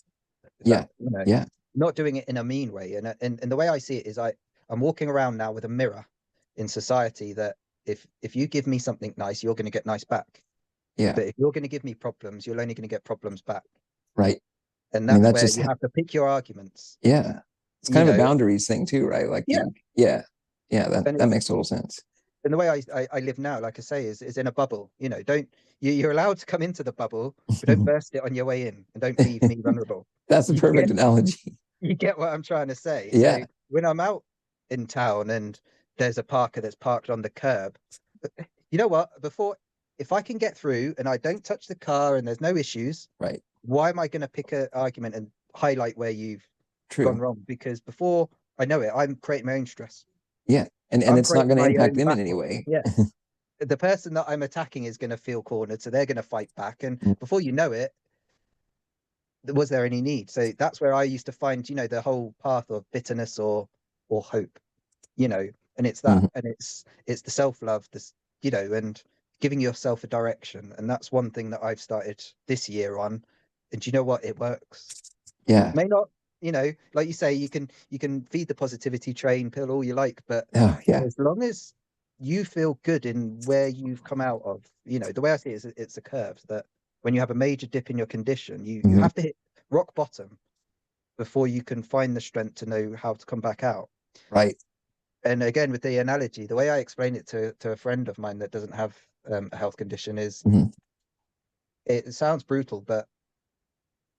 Is Yeah. that, Yeah. not doing it in a mean way. And the way I see it is I'm walking around now with a mirror in society that if you give me something nice, you're going to get nice back. Yeah. But if you're going to give me problems, you're only going to get problems back. Right. And I mean, that's that's where just you have to pick your arguments, yeah. It's you kind of a know. boundaries thing too, right? Like Yeah. yeah. Yeah, that And that it's makes total sense. and the way I live now, like I say, is in a bubble. Don't you're allowed to come into the bubble, but don't burst it on your way in, and don't leave me vulnerable. That's a You perfect get analogy. you get what I'm trying to say. So Yeah. when I'm out in town and there's a parker that's parked on the curb, you know what? If I can get through and I don't touch the car and there's no issues, Right. why am I going to pick an argument and highlight where you've gone True. wrong? Because before I know it, I'm creating my own stress. Yeah. And I'm it's not creating going to my impact own them in any battle. way. Yeah. The person that I'm attacking is going to feel cornered, so they're going to fight back. And Mm. before you know it, was there any need? So that's where I used to find, the whole path of bitterness or hope, and it's that, Mhm. and it's the self-love, and giving yourself a direction. And that's one thing that I've started this year on. And do you know what? It works. Yeah. May not, like you say, you can feed the positivity train pill all you like, but Oh, yeah. as long as you feel good in where you've come out of, the way I see it is it's a curve that when you have a major dip in your condition, you Mhm. have to hit rock bottom before you can find the strength to know how to come back out. Right. And again, with the analogy, the way I explain it to a friend of mine that doesn't have a health condition is, Mhm. it sounds brutal, but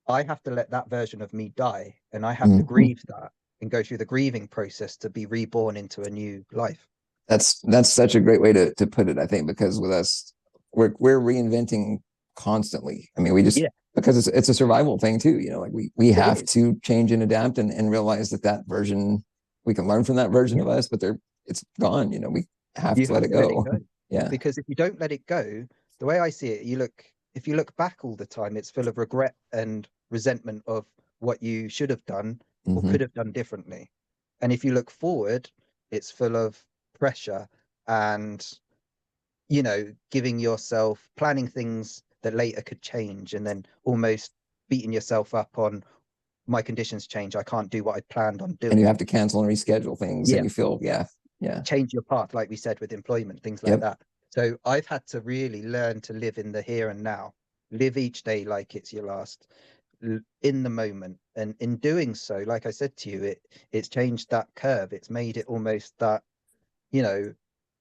I have to let that version of me die, and I have to Mhm. grieve that and go through the grieving process to be reborn into a new life. That's such a great way to put it, I think, because with us, we're reinventing constantly. I mean, we just Yeah, because it's a survival thing too, like we it have is. to change and adapt and realize that version we can learn from that version Yeah, of us, but it's gone, we have you to let have it to let it go. go, Yeah. because if you don't let it go, the way I see it, if you look back all the time, it's full of regret and resentment of what you should have done or Hmm. could have done differently. And if you look forward, it's full of pressure and giving yourself planning things that later could change, and then almost beating yourself up on, my conditions change, I can't do what I planned on And you doing. have to cancel and reschedule things and Yeah, you feel, yeah, yeah. change your path, like we said, with employment, things like Yep. that. So I've had to really learn to live in the here and now, live each day like it's your last, in the moment. And in doing so, like I said to you, it's changed that curve. It's made it almost that, you know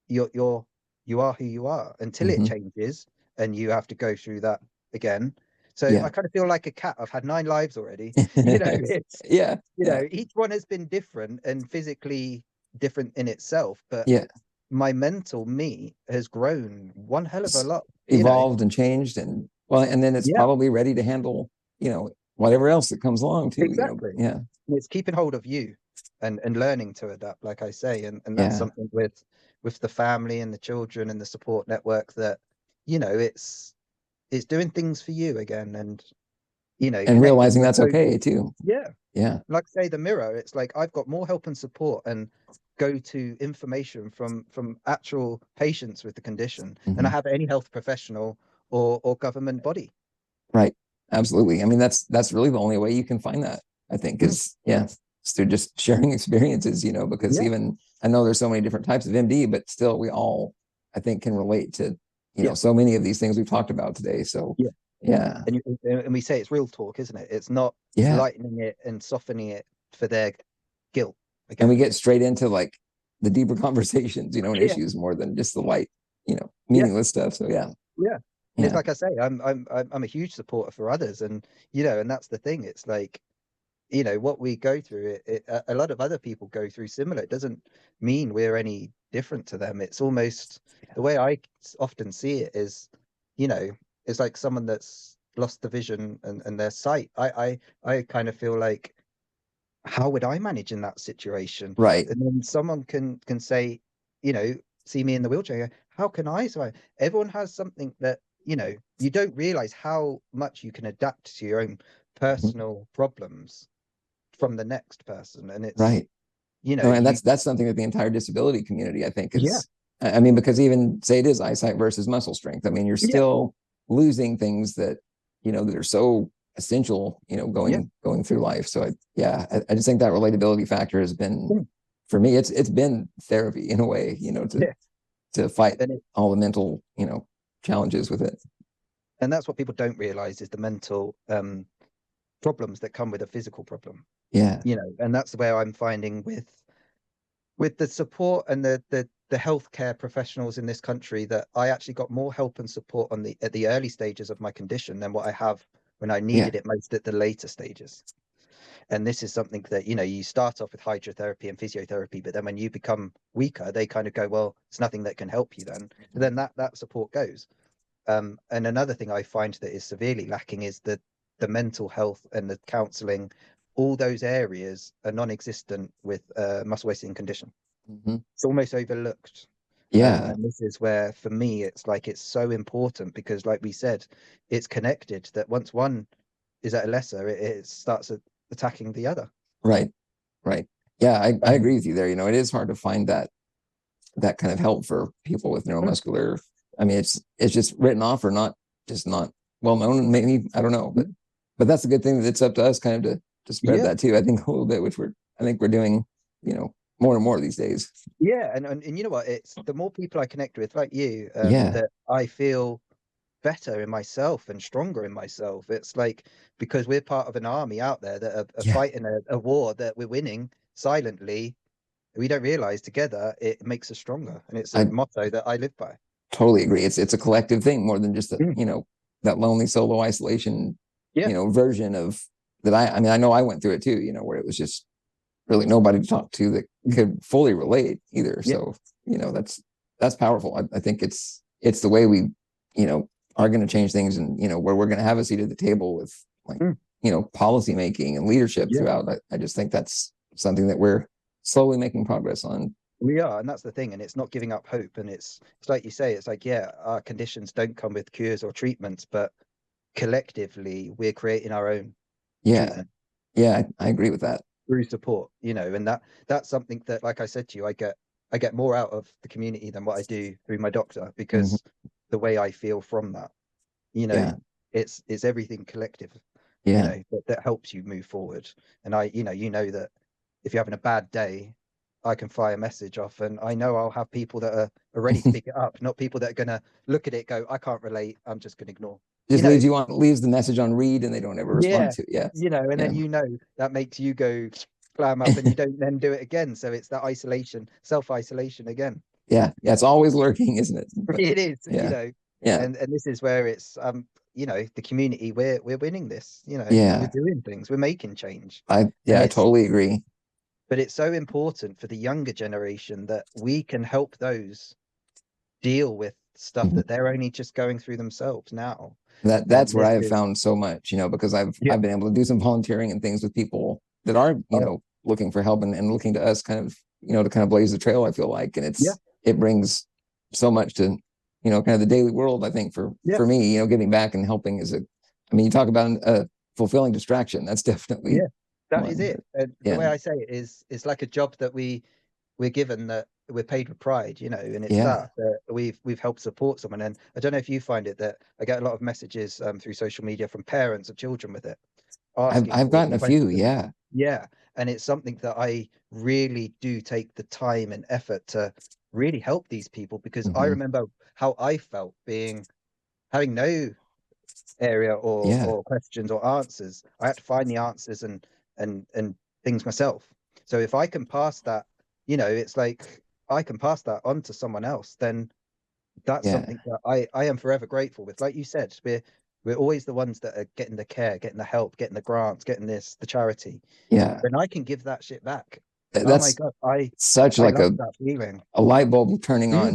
you're you are who you are until it Hmm. changes, and you have to go through that again. So I Yeah. kind of feel like a cat. I've had 9 lives already. It's Yeah. Yeah. each one has been different and physically different in itself, but Yeah. my mental me has grown one hell of a It's lot. evolved and changed, and well, and then it's Yeah, probably ready to handle, whatever else that comes along too, exactly. yeah. It's keeping hold of you and learning to adapt, like I say. And that's Yeah. something with the family and the children and the support network, that it's doing things for you again, and And connecting realizing with that's those okay people. too. Yeah, Yeah. like I say, the mirror, it's like I've got more help and support and go to information from actual patients with the condition than I Hmm. have any health professional or government body. Right. Absolutely. I mean, that's really the only way you can find that, I think, Mm, is yeah, it's through just sharing experiences, because yeah, even I know there's so many different types of MD, but still we all, I think, can relate to, yeah, so many of these things we've talked about today. So yeah. yeah. And we say it's real talk, isn't it? It's not Yeah. lightening it and softening it for their guilt And we again. get straight into like the deeper conversations, and Yeah, issues more than just the light, yeah, meaningless stuff. So yeah. yeah. And it's Yeah. like I say, I'm a huge supporter for others, and and that's the thing. It's like, what we go through, a lot of other people go through similar. It doesn't mean we're any different to them. It's almost, the way I often see it is, you know it's like someone that's lost the vision and their sight. I kind of feel like how would I manage in that situation? Right. And then someone can say, you know, see me in the wheelchair, go, how can I survive? Everyone has something that, you know, you don't realize how much you can adapt to your own Mhm. personal problems from the next person. And it's, Right. you know, No, and you, that's something that the entire disability community, I think, yeah, is. I mean, because even say it is eyesight versus muscle strength. I mean, you're yeah, still losing things that that are so essential, yeah, going through life. So I just think that relatability factor has been, mm, for me, it's been therapy in a way, yeah. to fight And it, all the mental, challenges with it. and that's what people don't realize is the mental problems that come with a physical problem, Yeah. you know, and that's where I'm finding with the support and the healthcare professionals in this country that I actually got more help and support on the at the early stages of my condition than what I have when I Yeah. needed it most at the later stages. And this is something that, you know, you start off with hydrotherapy and physiotherapy, but then when you become weaker, they kind of go, well, it's nothing that can help you then. So then that support goes. And another thing I find that is severely lacking is the mental health and the counselling. All those areas are non-existent with muscle wasting condition. Mm-hmm. It's almost overlooked. Yeah. And this is where, for me, it's like it's so important because, like we said, it's connected. That once one is at a lesser, it starts attacking the other. Right. Right. Yeah, I Um, agree with you there. It is hard to find that kind of help for people with mm, neuromuscular. I mean, it's just written off or not well known. Maybe I don't know, but mm, that's a good thing that it's up to us kind of to spread yeah, that too. I think a little bit, which I think we're doing, more and more these days. yeah, and you know what? It's the more people I connect with, like you, Yeah, that I feel better in myself and stronger in myself. It's like because we're part of an army out there that are yeah. fighting a war that we're winning silently. We don't realize together it makes us stronger, and it's a I motto that I live by. totally agree. It's a collective thing more than just Mm, that lonely solo isolation, yeah, version of that. I mean, I know I went through it too. Where it was just really nobody to talk to that mm, could fully relate either. yeah, So, that's powerful. I think it's the way we, are going to change things, and where we're going to have a seat at the table with, like, mm, policy making and leadership yeah. throughout. I just think that's something that we're slowly making progress on. We are, and that's the thing, and it's not giving up hope. And it's like you say, it's like yeah, our conditions don't come with cures or treatments, but collectively we're creating our own Yeah, treatment yeah, I agree with that. through support, you know, and that's something that, like I said to you, I get more out of the community than what I do through my doctor Mhm. because the way I feel from that, you know, Yeah, it's everything collective, you yeah, know, that helps you move forward. And you know that if you're having a bad day, I can fire a message off and I know I'll have people that are ready to pick it up, not people that are gonna look at it, go, I can't relate, I'm just gonna ignore. You just know, leaves the message on read and they don't ever respond yeah, to it. Yeah, you know, and yeah, then that makes you go clam up and you don't then do it again. So it's that isolation, self-isolation again. yeah, yeah. It's always lurking, isn't it? But It is, you yeah, know, yeah, and this is where it's you know, the community, we're winning this, you know, we're yeah. doing things, we're making change. Yeah, And I it's totally agree. but it's so important for the younger generation that we can help those deal with stuff Mhm. that they're only just going through themselves now. And That's where this I have is found so much, because yeah, I've been able to do some volunteering and things with people that are, oh looking for help and looking to us kind of, to kind of blaze the trail, I feel like. And yeah, it brings so much to, kind of the daily world, I think, yeah, for me, giving back and helping I mean, you talk about a fulfilling distraction. That's definitely yeah. That is one. it. But And the yeah, way I say it is it's like a job that we're given that we're paid with pride, you know, and it's yeah. that we've helped support someone. And I don't know if you find it that I get a lot of messages through social media from parents of children with it, asking I've for gotten a few. questions. Yeah. Yeah. And it's something that I really do take the time and effort to really help these people because I Hmm. remember how I felt being having no area Yeah. or questions or answers. I had to find the answers and things myself. So if I can pass that, you know, it's like I can pass that on to someone else, then that's Yeah. something that I am forever grateful with. Like you said, we're always the ones that are getting the care, getting the help, getting the grants, getting the charity. Yeah. When I can give that shit back. Oh my That's God, I such I like love that feeling. a light bulb turning Mm, on,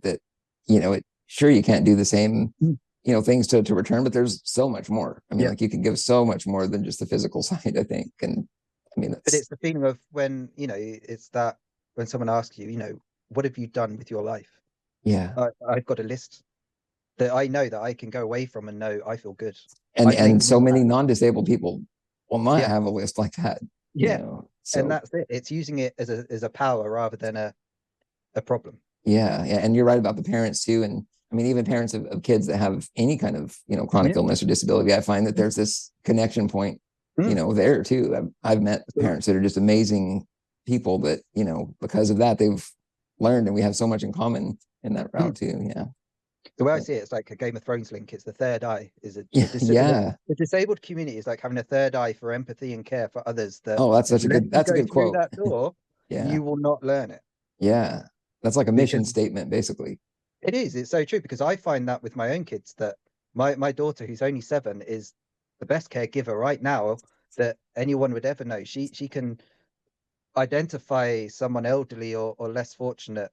that it sure you can't do the same, mm, things to return, but there's so much more. I mean, yeah, like you can give so much more than just the physical side, I think. And I mean, But it's the feeling of when, it's that when someone asks you, what have you done with your life? yeah. I've got a list that I know that I can go away from and know I feel good. And I've made and an so many impact. non-disabled people will not Yeah, have a list like that, yeah, and so that's it. It's using it as a power rather than a problem. yeah. And you're right about the parents too. And I mean, even parents of kids that have any kind of, chronic Yeah. illness or disability, I find that there's this connection point, Mm. there too. I've met So parents that are just amazing people that, because of that, they've learned, and we have so much in common in that route too. Yeah. the way I But, see it, it's like a Game of Thrones link. It's the third eye. Is it yeah. Yeah. the disabled community is like having a third eye for empathy and care for others. That Oh, unless you that's a go good through quote. that door, Yeah. you will not learn it. Yeah. That's like a mission Because statement, basically. it is. It's so true because I find that with my own kids that my daughter, who's only 7, is the best caregiver right now that anyone would ever know. She can identify someone elderly or less fortunate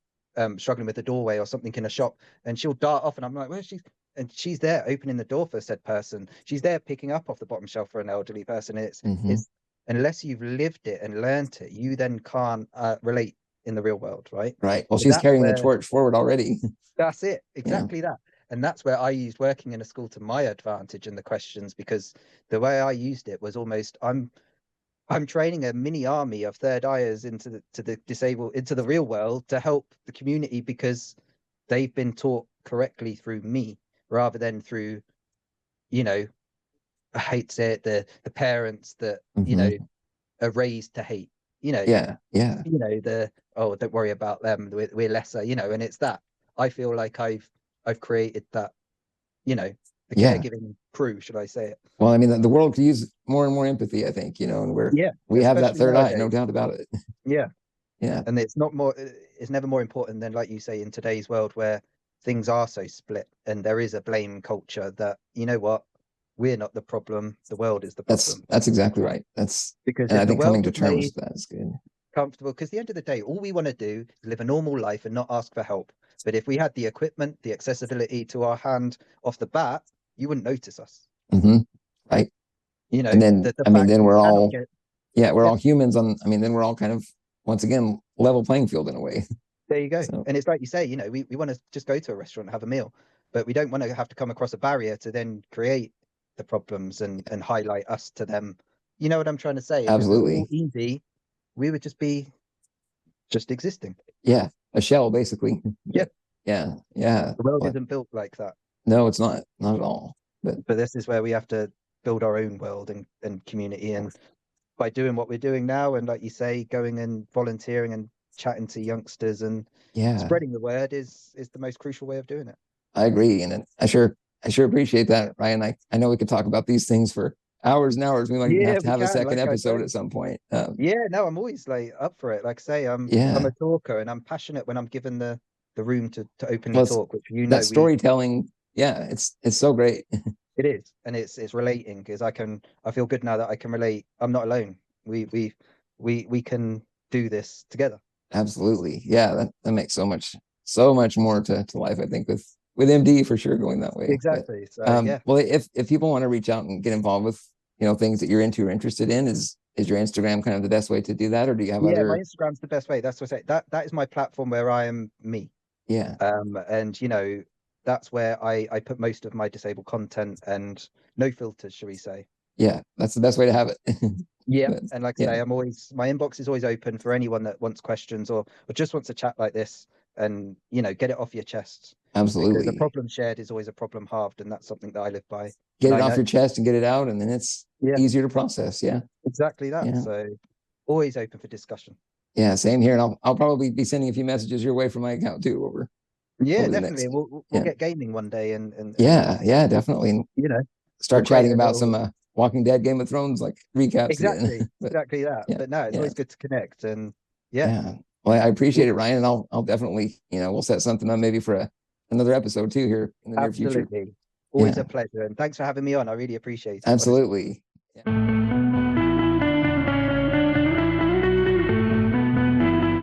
struggling with a doorway or something in a shop, and she'll dart off, and I'm like, where's she? And she's there opening the door for said person. She's there picking up off the bottom shelf for an elderly person. Hmm. It's unless you've lived it and learned it, you then can't relate in the real world, right? Right. Well, So she's that's carrying the where torch forward already. that's it, Yeah. exactly that. And that's where I used working in a school to my advantage in the questions, because the way I used it was almost I'm training a mini army of third eyers to the disabled into the real world to help the community, because they've been taught correctly through me rather than through, you know, I hate to say it, the parents that, Hmm. are raised to hate, Yeah. Yeah. the, oh, don't worry about them, we're lesser, and it's that I feel like I've created that, the Yeah. caregiving crew, should I say it? Well, I mean, the world could use more and more empathy, I think, and Yeah, we have that especially third eye, no nowadays. doubt about it. Yeah. Yeah. And it's never more important than, like you say, in today's world where things are so split and there is a blame culture that, you know what, we're not the problem, the world is the problem. That's exactly right. Because And I if the think world coming to was terms made with that is good. comfortable, because at the end of the day, all we want to do is live a normal life and not ask for help. But if we had the equipment, the accessibility to our hand off the bat, you wouldn't notice us. Hmm. Right. And then, The I mean, fact then we we're cannot all, get, yeah, we're yeah, all humans I mean, then we're all kind of, once again, level playing field in a way. there you go. So And it's like you say, we want to just go to a restaurant and have a meal, but we don't want to have to come across a barrier to then create the problems and highlight us to them. You know what I'm trying to say? If it was all absolutely. easy, we would just be just existing. Yeah. A shell, basically. Yeah, But yeah. Yeah. the world But isn't built like that. no, it's not. Not at all. But But this is where we have to build our own world and community. And by doing what we're doing now, and like you say, going and volunteering and chatting to youngsters and yeah, spreading the word is the most crucial way of doing it. I agree. And I sure appreciate that, Ryan. I know we could talk about these things for hours and hours. We might even Yeah, have to we have a can, second like I episode say. at some point. Yeah, no, I'm always like up for it. Like I say, I'm Yeah. a talker and I'm passionate when I'm given the room to openly Plus talk, which that we storytelling. Yeah. It's so great. it is, and it's relating, because I feel good now that I can relate. I'm not alone. We can do this together. Absolutely. Yeah. That makes so much more to life, I think, with MD for sure going that way. But, Exactly. So yeah. well, if people want to reach out and get involved with, things that you're into or interested in, is your Instagram kind of the best way to do that? Or do you have Yeah, my other, Instagram's the best way. That's what I say. That is my platform where I am me. yeah. And that's where I put most of my disabled content, and no filters, shall we say. Yeah. That's the best way to have it. Yeah, But, and like I yeah, say, my inbox is always open for anyone that wants questions or just wants to chat like this, and get it off your chest, because a absolutely. problem shared is always a problem halved, and that's something that I live by, Get and it I off know. your chest and get it out, and then it's Yeah, easier to process. Yeah. exactly that. Yeah. So always open for discussion. Yeah. Same here. And I'll probably be sending a few messages your way from my account too Yeah, over the definitely. next. We'll Yeah. get gaming one day, and Yeah. Yeah. Definitely. And we'll start create chatting a about some little. Walking Dead, Game of Thrones like recaps again. Exactly, But exactly that. yeah. But no, it's Yeah. always good to connect, and yeah, Yeah. Well, I appreciate it, Ryan. And I'll definitely, we'll set something up maybe for another episode too here in the near future. absolutely. Always Yeah. a pleasure, and thanks for having me on. I really appreciate it, honestly. Absolutely. Yeah.